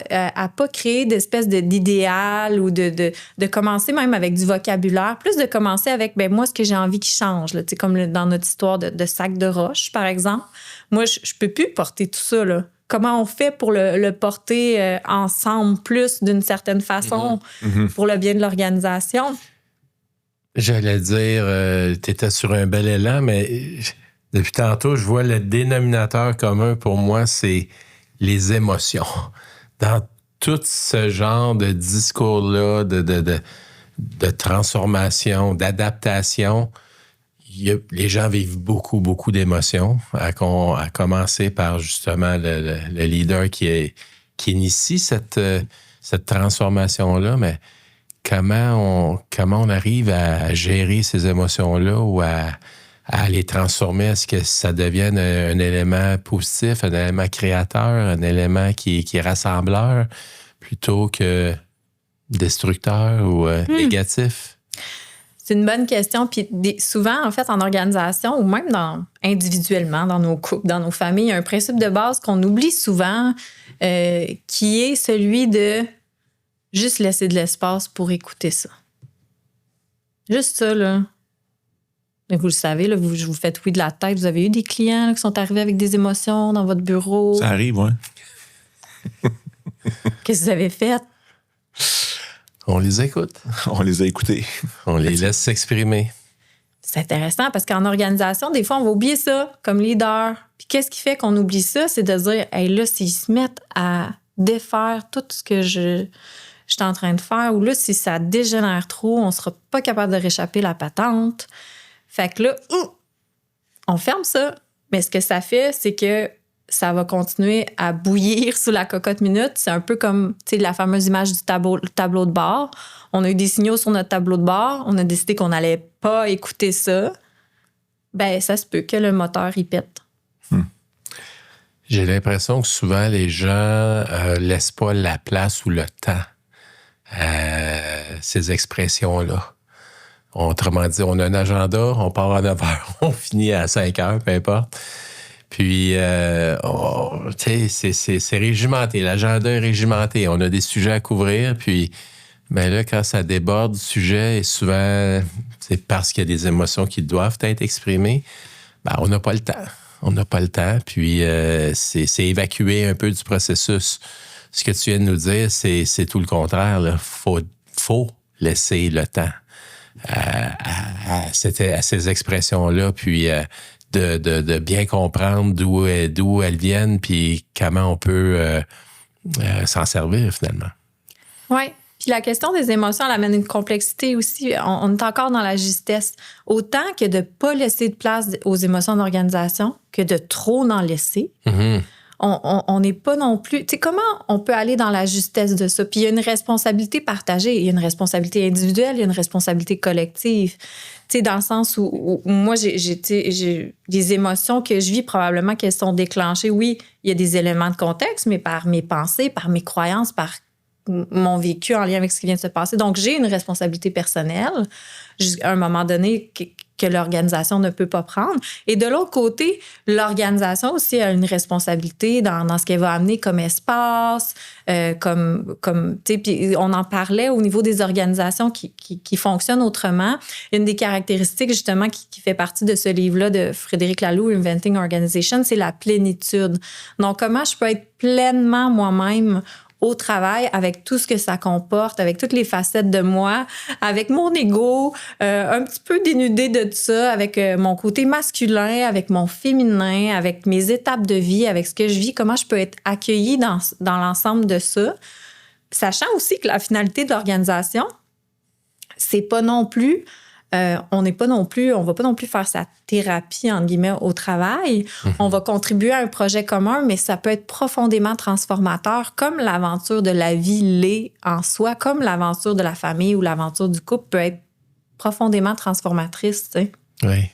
créer d'espèce d'idéal ou de commencer même avec du vocabulaire, plus de commencer avec moi, ce que j'ai envie qui change. Là, comme dans notre histoire de sac de roche, par exemple. Moi, je peux plus porter tout ça, là. Comment on fait pour le porter ensemble plus d'une certaine façon pour le bien de l'organisation? J'allais dire, tu étais sur un bel élan, mais depuis tantôt, je vois le dénominateur commun pour moi, c'est les émotions. Dans tout ce genre de discours-là, de transformation, d'adaptation, les gens vivent beaucoup, beaucoup d'émotions, à commencer par justement le leader qui initie cette transformation-là, mais comment on arrive à gérer ces émotions-là ou à les transformer, à ce que ça devienne un élément positif, un élément créateur, un élément qui est rassembleur, plutôt que destructeur ou négatif? C'est une bonne question. Puis souvent, en fait, en organisation ou même individuellement, dans nos couples, dans nos familles, il y a un principe de base qu'on oublie souvent qui est celui de juste laisser de l'espace pour écouter ça. Juste ça, là. Mais vous le savez, là, vous faites oui de la tête. Vous avez eu des clients là, qui sont arrivés avec des émotions dans votre bureau. Ça arrive, oui. Qu'est-ce que vous avez fait? On les écoute. On les a écoutés. On les laisse s'exprimer. C'est intéressant parce qu'en organisation, des fois, on va oublier ça comme leader. Puis qu'est-ce qui fait qu'on oublie ça? C'est de dire, hey, là, s'ils se mettent à défaire tout ce que je suis en train de faire, ou là, si ça dégénère trop, on sera pas capable de réchapper la patente. Fait que là, on ferme ça. Mais ce que ça fait, c'est que ça va continuer à bouillir sous la cocotte minute. C'est un peu comme la fameuse image du tableau de bord. On a eu des signaux sur notre tableau de bord. On a décidé qu'on n'allait pas écouter ça. Ben, ça se peut que le moteur y pète. J'ai l'impression que souvent, les gens laissent pas la place ou le temps à ces expressions-là. Autrement dit, on a un agenda, on part à 9 heures, on finit à 5 heures, peu importe. Puis, c'est régimenté. L'agenda est régimenté. On a des sujets à couvrir. Puis, ben là, quand ça déborde du sujet, et souvent, c'est parce qu'il y a des émotions qui doivent être exprimées, ben, on n'a pas le temps. On n'a pas le temps. Puis, c'est évacuer un peu du processus. Ce que tu viens de nous dire, c'est tout le contraire. Il faut laisser le temps à ces expressions-là. Puis, de bien comprendre d'où elles viennent, puis comment on peut s'en servir, finalement. Oui. Puis la question des émotions, elle amène une complexité aussi. On est encore dans la justesse. Autant que de ne pas laisser de place aux émotions d'organisation, que de trop en laisser. Mm-hmm. On n'est pas non plus... Tu sais, comment on peut aller dans la justesse de ça? Puis il y a une responsabilité partagée, il y a une responsabilité individuelle, il y a une responsabilité collective. Tu sais, dans le sens où moi, j'ai des émotions que je vis, probablement qu'elles sont déclenchées. Oui, il y a des éléments de contexte, mais par mes pensées, par mes croyances, par mon vécu en lien avec ce qui vient de se passer. Donc, j'ai une responsabilité personnelle à un moment donné que l'organisation ne peut pas prendre. Et de l'autre côté, l'organisation aussi a une responsabilité dans ce qu'elle va amener comme espace, comme tu sais, puis on en parlait au niveau des organisations qui fonctionnent autrement. Une des caractéristiques, justement, qui fait partie de ce livre-là de Frédéric Laloux, Inventing Organization, c'est la plénitude. Donc, comment je peux être pleinement moi-même au travail, avec tout ce que ça comporte, avec toutes les facettes de moi, avec mon ego, un petit peu dénudé de tout ça, avec mon côté masculin, avec mon féminin, avec mes étapes de vie, avec ce que je vis, comment je peux être accueillie dans l'ensemble de ça. Sachant aussi que la finalité de l'organisation, c'est pas non plus... on va pas non plus faire sa thérapie, entre guillemets, au travail. Mm-hmm. On va contribuer à un projet commun, mais ça peut être profondément transformateur, comme l'aventure de la vie l'est en soi, comme l'aventure de la famille ou l'aventure du couple peut être profondément transformatrice, tu sais. Oui.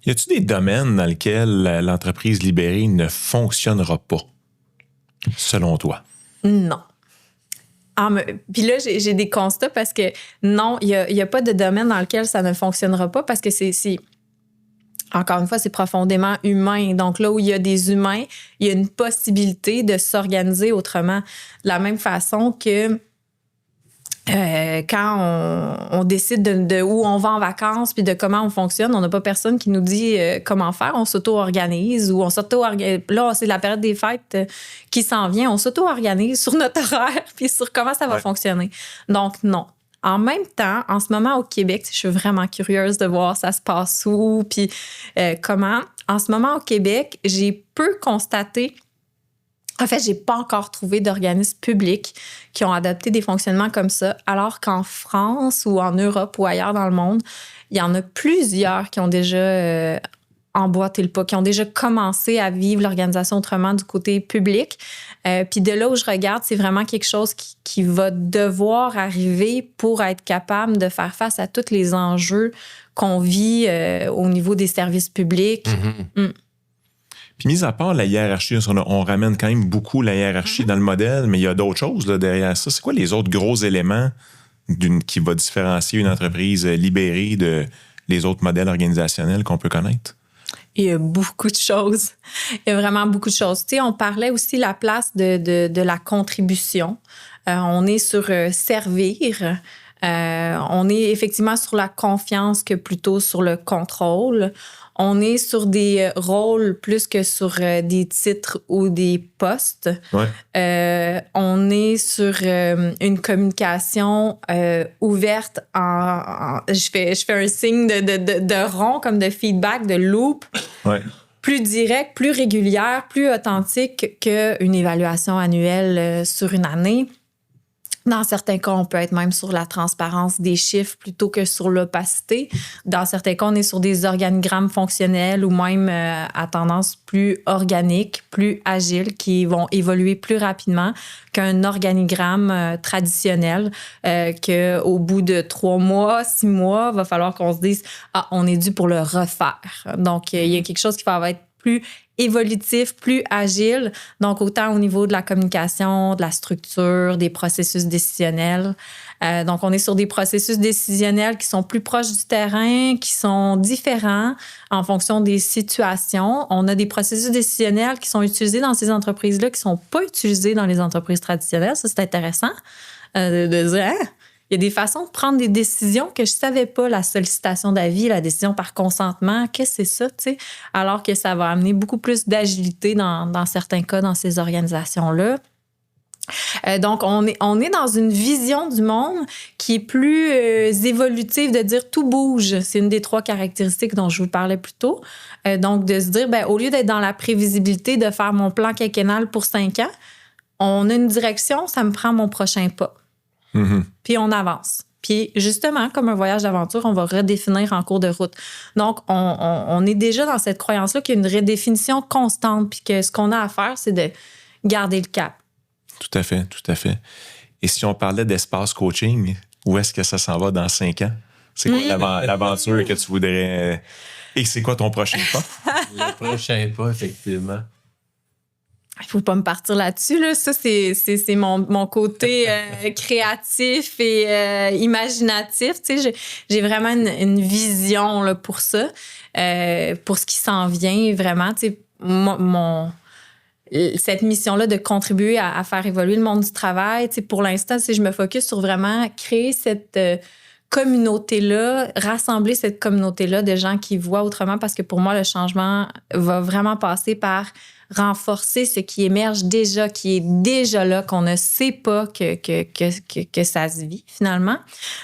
Y a-t-il des domaines dans lesquels l'entreprise libérée ne fonctionnera pas, selon toi? Non. Puis là, j'ai des constats parce que non, il n'y a pas de domaine dans lequel ça ne fonctionnera pas parce que c'est encore une fois, c'est profondément humain. Donc là où il y a des humains, il y a une possibilité de s'organiser autrement. De la même façon que quand on décide de où on va en vacances puis de comment on fonctionne, on n'a pas personne qui nous dit comment faire. On s'auto-organise ou là, c'est la période des fêtes qui s'en vient. On s'auto-organise sur notre horaire puis sur comment ça va fonctionner. Donc, non. En même temps, en ce moment au Québec, je suis vraiment curieuse de voir ça se passe où puis comment. En ce moment au Québec, j'ai peu constaté. En fait, j'ai pas encore trouvé d'organismes publics qui ont adopté des fonctionnements comme ça, alors qu'en France ou en Europe ou ailleurs dans le monde, il y en a plusieurs qui ont déjà emboîté le pas, qui ont déjà commencé à vivre l'organisation autrement du côté public. Puis de là où je regarde, c'est vraiment quelque chose qui va devoir arriver pour être capable de faire face à tous les enjeux qu'on vit au niveau des services publics. Mm-hmm. Puis, mis à part la hiérarchie, on ramène quand même beaucoup la hiérarchie dans le modèle, mais il y a d'autres choses là, derrière ça. C'est quoi les autres gros éléments qui va différencier une entreprise libérée de les autres modèles organisationnels qu'on peut connaître? Il y a beaucoup de choses. Il y a vraiment beaucoup de choses. Tu sais, on parlait aussi de la place de la contribution. On est sur servir. On est effectivement sur la confiance que plutôt sur le contrôle. On est sur des rôles plus que sur des titres ou des postes. Ouais. On est sur une communication ouverte je fais un signe de rond, comme de feedback, de loop. Ouais. Plus directe, plus régulière, plus authentique qu'une évaluation annuelle sur une année. Dans certains cas, on peut être même sur la transparence des chiffres plutôt que sur l'opacité. Dans certains cas, on est sur des organigrammes fonctionnels ou même à tendance plus organique, plus agile, qui vont évoluer plus rapidement qu'un organigramme traditionnel qu'au bout de 3 mois, 6 mois, va falloir qu'on se dise « Ah, on est dû pour le refaire ». Donc, il y a quelque chose qui va être plus évolutif, plus agile. Donc, autant au niveau de la communication, de la structure, des processus décisionnels. Donc, on est sur des processus décisionnels qui sont plus proches du terrain, qui sont différents en fonction des situations. On a des processus décisionnels qui sont utilisés dans ces entreprises-là, qui ne sont pas utilisés dans les entreprises traditionnelles. Ça, c'est intéressant de dire, hein? Il y a des façons de prendre des décisions que je ne savais pas, la sollicitation d'avis, la décision par consentement, qu'est-ce que c'est ça, tu sais? Alors que ça va amener beaucoup plus d'agilité dans certains cas dans ces organisations-là. Donc, on est dans une vision du monde qui est plus évolutive, de dire tout bouge. C'est une des 3 caractéristiques dont je vous parlais plus tôt. Donc, de se dire, au lieu d'être dans la prévisibilité de faire mon plan quinquennal pour 5 ans, on a une direction, ça me prend mon prochain pas. Mm-hmm. Puis on avance. Puis justement, comme un voyage d'aventure, on va redéfinir en cours de route. Donc, on est déjà dans cette croyance-là qu'il y a une redéfinition constante, puis que ce qu'on a à faire, c'est de garder le cap. Tout à fait, tout à fait. Et si on parlait d'espace coaching, où est-ce que ça s'en va dans 5 ans? C'est quoi l'aventure que tu voudrais... Et c'est quoi ton prochain pas? Le prochain pas, effectivement. Il ne faut pas me partir là-dessus. Là. Ça, c'est mon côté créatif et imaginatif. Tu sais, j'ai vraiment une vision là, pour ça, pour ce qui s'en vient. Vraiment, tu sais, cette mission-là de contribuer à faire évoluer le monde du travail, tu sais, pour l'instant, je me focus sur vraiment créer cette communauté-là, rassembler cette communauté-là de gens qui voient autrement, parce que pour moi, le changement va vraiment passer par renforcer ce qui émerge déjà, qui est déjà là, qu'on ne sait pas que ça se vit finalement.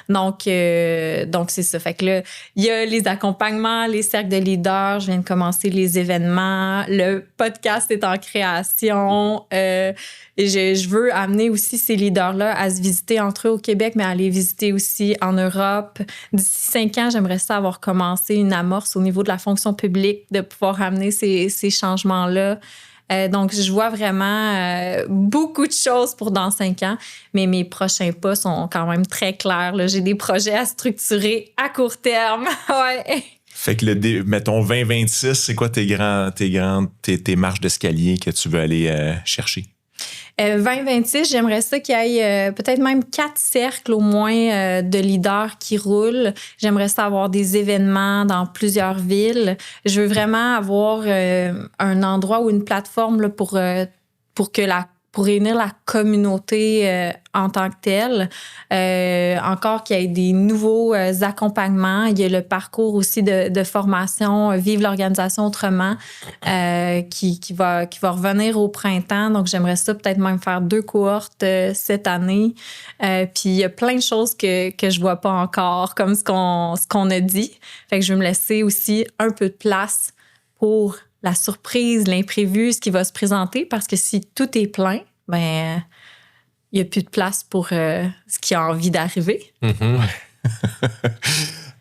Donc c'est ça. Fait que là, il y a les accompagnements, les cercles de leaders, je viens de commencer les événements, le podcast est en création. Je veux amener aussi ces leaders-là à se visiter entre eux au Québec, mais à les visiter aussi en Europe. D'ici 5 ans, j'aimerais ça avoir commencé une amorce au niveau de la fonction publique, de pouvoir amener ces changements-là. Donc, je vois vraiment beaucoup de choses pour dans 5 ans, mais mes prochains pas sont quand même très clairs. Là. J'ai des projets à structurer à court terme. Ouais. Fait que mettons 2026, c'est quoi tes marches d'escalier que tu veux aller chercher? 2026, j'aimerais ça qu'il y ait peut-être même 4 cercles au moins de leaders qui roulent. J'aimerais ça avoir des événements dans plusieurs villes. Je veux vraiment avoir un endroit ou une plateforme là, pour réunir la communauté en tant que telle. Encore qu'il y ait des nouveaux accompagnements. Il y a le parcours aussi de formation Vive l'organisation autrement qui va revenir au printemps. Donc, j'aimerais ça peut-être même faire 2 cohortes cette année. Puis, il y a plein de choses que je vois pas encore, comme ce qu'on a dit. Fait que je vais me laisser aussi un peu de place pour la surprise, l'imprévu, ce qui va se présenter, parce que si tout est plein, il n'y a plus de place pour ce qui a envie d'arriver. Mm-hmm.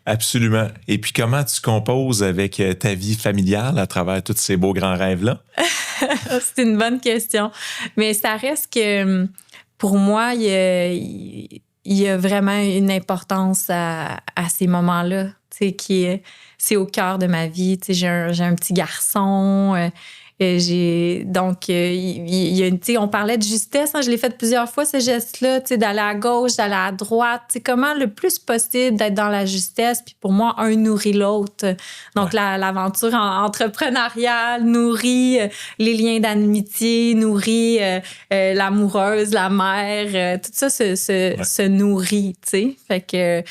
Absolument. Et puis, comment tu composes avec ta vie familiale à travers tous ces beaux grands rêves-là? C'est une bonne question. Mais ça reste que, pour moi, il y a vraiment une importance à ces moments-là, tu sais, c'est au cœur de ma vie. Tu sais, j'ai un petit garçon. On parlait de justesse. Hein, je l'ai fait plusieurs fois, ce geste-là, tu sais, d'aller à gauche, d'aller à droite. Tu sais, comment le plus possible d'être dans la justesse. Puis pour moi, un nourrit l'autre. Donc, l'aventure entrepreneuriale nourrit les liens d'amitié, nourrit l'amoureuse, la mère. Tout ça se nourrit, tu sais. Fait que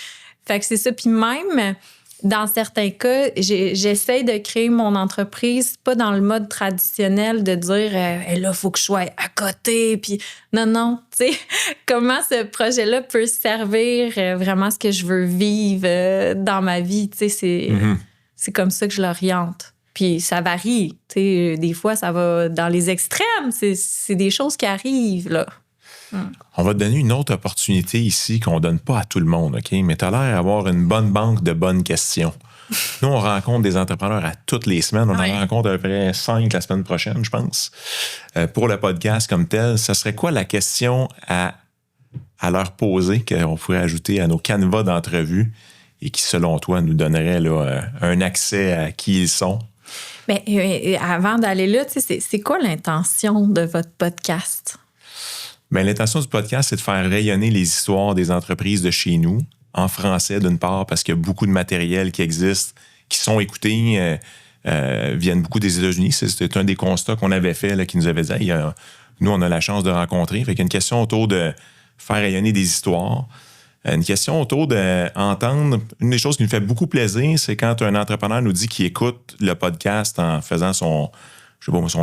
c'est ça. Puis même... Dans certains cas, j'essaie de créer mon entreprise, pas dans le mode traditionnel de dire là, il faut que je sois à côté. Puis non, tu sais, comment ce projet-là peut servir vraiment ce que je veux vivre dans ma vie. Tu sais, c'est comme ça que je l'oriente. Puis ça varie. Tu sais, des fois, ça va dans les extrêmes. C'est des choses qui arrivent, là. On va te donner une autre opportunité ici qu'on ne donne pas à tout le monde, OK? Mais tu as l'air d'avoir une bonne banque de bonnes questions. Nous, on rencontre des entrepreneurs à toutes les semaines. On en rencontre à peu près 5 la semaine prochaine, je pense. Pour le podcast comme tel, ce serait quoi la question à leur poser qu'on pourrait ajouter à nos canevas d'entrevue et qui, selon toi, nous donnerait là, un accès à qui ils sont? Bien, avant d'aller là, c'est quoi l'intention de votre podcast? Bien, l'intention du podcast, c'est de faire rayonner les histoires des entreprises de chez nous, en français d'une part, parce qu'il y a beaucoup de matériel qui existe, qui sont écoutés, viennent beaucoup des États-Unis. C'est un des constats qu'on avait fait, là, qui nous avait dit, nous, on a la chance de rencontrer. Fait qu'il y a une question autour de faire rayonner des histoires. Une question autour d'entendre. Une des choses qui nous fait beaucoup plaisir, c'est quand un entrepreneur nous dit qu'il écoute le podcast en faisant son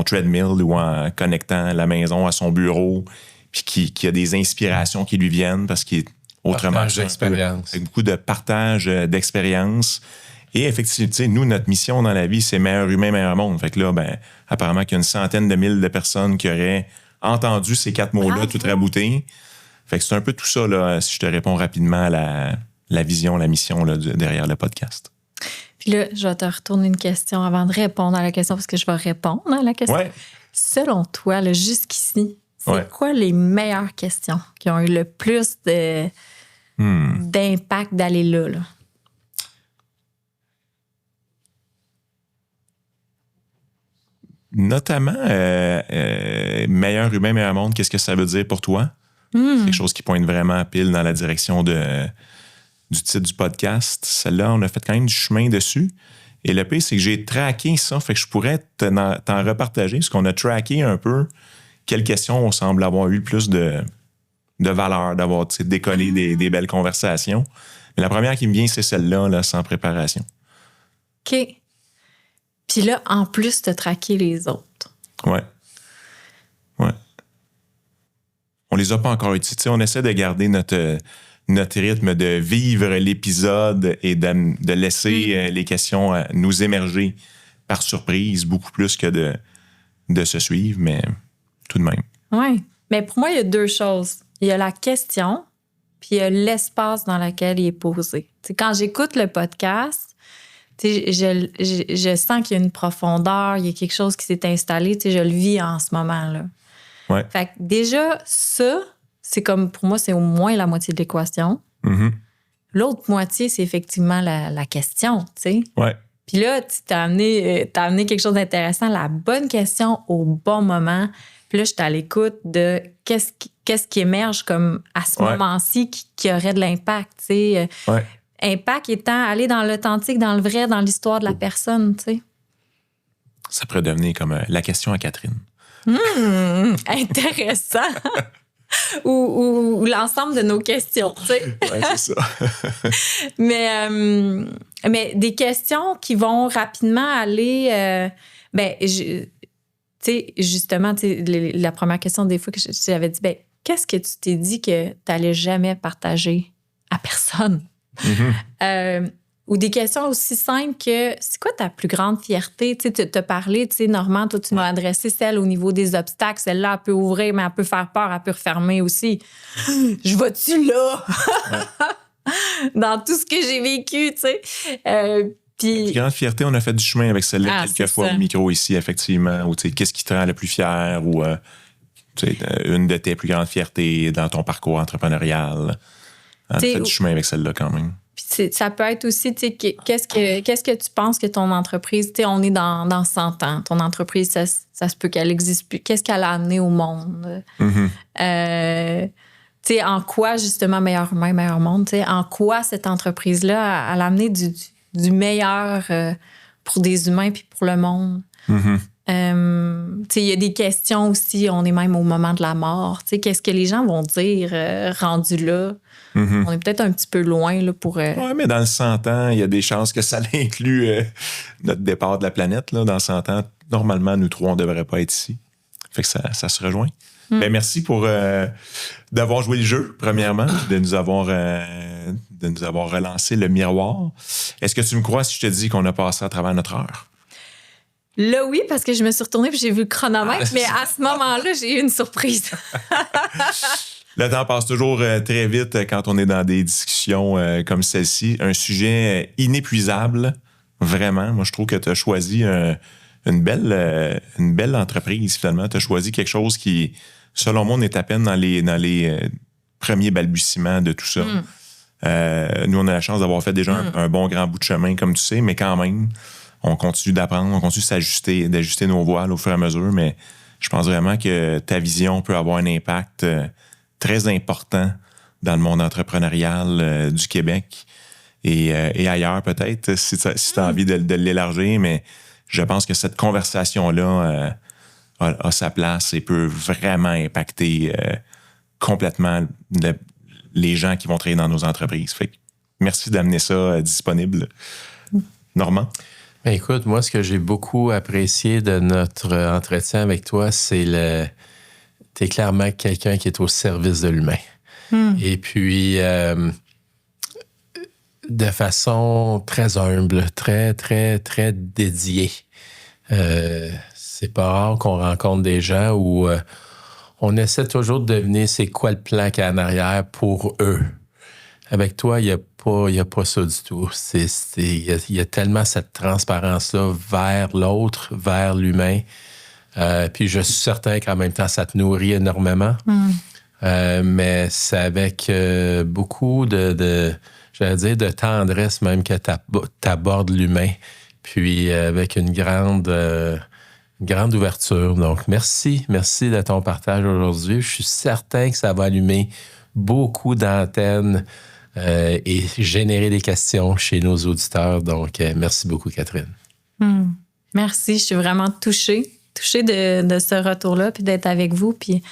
treadmill ou en connectant la maison à son bureau, puis qu'il y a des inspirations qui lui viennent parce qu'il est autrement. Partage d'expérience. Avec beaucoup de partage d'expérience. Et effectivement, nous, notre mission dans la vie, c'est meilleur humain, meilleur monde. Fait que là, apparemment qu'il y a une centaine de mille de personnes qui auraient entendu ces 4 mots-là, tout raboutés. Fait que c'est un peu tout ça, là, si je te réponds rapidement à la vision, la mission là, derrière le podcast. Puis là, je vais te retourner une question avant de répondre à la question, parce que je vais répondre à la question. Ouais. Selon toi, là, jusqu'ici, c'est quoi les meilleures questions qui ont eu le plus d'impact d'aller là? Notamment, meilleur humain, meilleur monde, qu'est-ce que ça veut dire pour toi? C'est quelque chose qui pointe vraiment pile dans la direction du titre du podcast. Celle-là, on a fait quand même du chemin dessus. Et le pire, c'est que j'ai traqué ça, fait que je pourrais t'en repartager, parce qu'on a traqué un peu quelles questions on semble avoir eu le plus de valeur, d'avoir décollé des belles conversations. Mais la première qui me vient, c'est celle-là, là, sans préparation. OK. Puis là, en plus, t'as traqué les autres. Ouais. On les a pas encore utilisés. On essaie de garder notre rythme de vivre l'épisode et de laisser les questions nous émerger par surprise, beaucoup plus que de se suivre, mais tout de même. Oui. Mais pour moi, il y a 2 choses. Il y a la question, puis il y a l'espace dans lequel il est posé. T'sais, quand j'écoute le podcast, je sens qu'il y a une profondeur, il y a quelque chose qui s'est installé. Je le vis en ce moment, là. Ouais. Fait que déjà, ça, c'est comme, pour moi, c'est au moins la moitié de l'équation. Mm-hmm. L'autre moitié, c'est effectivement la question, tu sais. Ouais. Puis là, tu t'as amené quelque chose d'intéressant, la bonne question au bon moment. Puis là, je suis à l'écoute de qu'est-ce qui émerge comme à ce moment-ci qui aurait de l'impact, tu sais. Ouais. Impact étant aller dans l'authentique, dans le vrai, dans l'histoire de la personne, tu sais. Ça pourrait devenir comme la question à Catherine. Intéressant. ou l'ensemble de nos questions, tu sais. Oui, c'est ça. mais des questions qui vont rapidement aller... tu sais, justement, la première question des fois que j'avais dit, qu'est-ce que tu t'es dit que tu n'allais jamais partager à personne? Mm-hmm. Ou des questions aussi simples que c'est quoi ta plus grande fierté? Tu sais, tu t'as parlé, tu sais, Normand, toi, tu m'as adressé celle au niveau des obstacles. Celle-là, elle peut ouvrir, mais elle peut faire peur, elle peut refermer aussi. Je vais-tu là? Dans tout ce que j'ai vécu, tu sais. Puis... Plus grande fierté, on a fait du chemin avec celle-là quelques fois ça. au micro ici, effectivement. Ou tu sais, qu'est-ce qui te rend le plus fier? Ou tu sais, une de tes plus grandes fiertés dans ton parcours entrepreneurial. On a fait du chemin avec celle-là quand même. Puis ça peut être aussi, tu sais, qu'est-ce que tu penses que ton entreprise, tu sais, on est dans 100 ans, ton entreprise, ça se peut qu'elle n'existe plus. Qu'est-ce qu'elle a amené au monde? Mm-hmm. Tu sais, en quoi, justement, meilleur humain, meilleur monde, tu sais, en quoi cette entreprise-là, elle a amené du meilleur pour des humains puis pour le monde? Mm-hmm. Tu sais, il y a des questions aussi, on est même au moment de la mort. Tu sais, qu'est-ce que les gens vont dire rendu là? Mm-hmm. On est peut-être un petit peu loin là, pour... Oui, mais dans le 100 ans, il y a des chances que ça inclue notre départ de la planète. Là. Dans 100 ans, normalement, nous 3, on ne devrait pas être ici. Fait que ça se rejoint. Ben, merci pour d'avoir joué le jeu, premièrement, de nous avoir relancé le miroir. Est-ce que tu me crois si je te dis qu'on a passé à travers notre heure? Là, oui, parce que je me suis retournée et j'ai vu le chronomètre, mais à ce moment-là, j'ai eu une surprise. Le temps passe toujours très vite quand on est dans des discussions comme celle-ci. Un sujet inépuisable, vraiment. Moi, je trouve que tu as choisi une belle entreprise, finalement. Tu as choisi quelque chose qui, selon moi, on est à peine dans les premiers balbutiements de tout ça. Nous, on a la chance d'avoir fait déjà un bon grand bout de chemin, comme tu sais, mais quand même, on continue d'apprendre, on continue d'ajuster nos voiles au fur et à mesure, mais je pense vraiment que ta vision peut avoir un impact très important dans le monde entrepreneurial du Québec et ailleurs peut-être, si tu as envie de l'élargir, mais je pense que cette conversation-là a sa place et peut vraiment impacter complètement les gens qui vont travailler dans nos entreprises. Fait que merci d'amener ça disponible. Normand? Ben écoute, moi, ce que j'ai beaucoup apprécié de notre entretien avec toi, c'est t'es clairement quelqu'un qui est au service de l'humain. Et puis, de façon très humble, très, très, très dédiée. C'est pas rare qu'on rencontre des gens où on essaie toujours de deviner c'est quoi le plan qu'il y a en arrière pour eux. Avec toi, il n'y a pas ça du tout. Il y a tellement cette transparence-là vers l'autre, vers l'humain. Puis je suis certain qu'en même temps, ça te nourrit énormément. Mais c'est avec beaucoup de tendresse même que tu abordes l'humain. Puis avec une grande ouverture. Donc, merci de ton partage aujourd'hui. Je suis certain que ça va allumer beaucoup d'antennes et générer des questions chez nos auditeurs. Donc, merci beaucoup, Catherine. Merci. Je suis vraiment touchée de ce retour-là, puis d'être avec vous. Puis,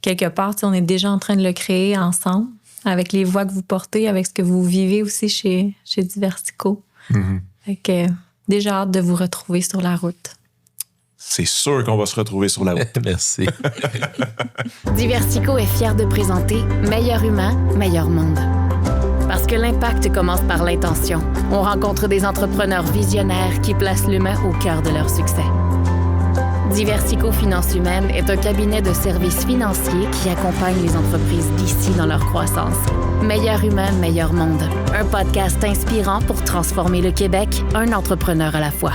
quelque part, on est déjà en train de le créer ensemble, avec les voix que vous portez, avec ce que vous vivez aussi chez Diversico. Fait que, déjà hâte de vous retrouver sur la route. C'est sûr qu'on va se retrouver sur la route. Merci. Diversico est fier de présenter Meilleur humain, meilleur monde. Parce que l'impact commence par l'intention. On rencontre des entrepreneurs visionnaires qui placent l'humain au cœur de leur succès. Diversico Finances Humaines est un cabinet de services financiers qui accompagne les entreprises d'ici dans leur croissance. Meilleur humain, meilleur monde. Un podcast inspirant pour transformer le Québec, un entrepreneur à la fois.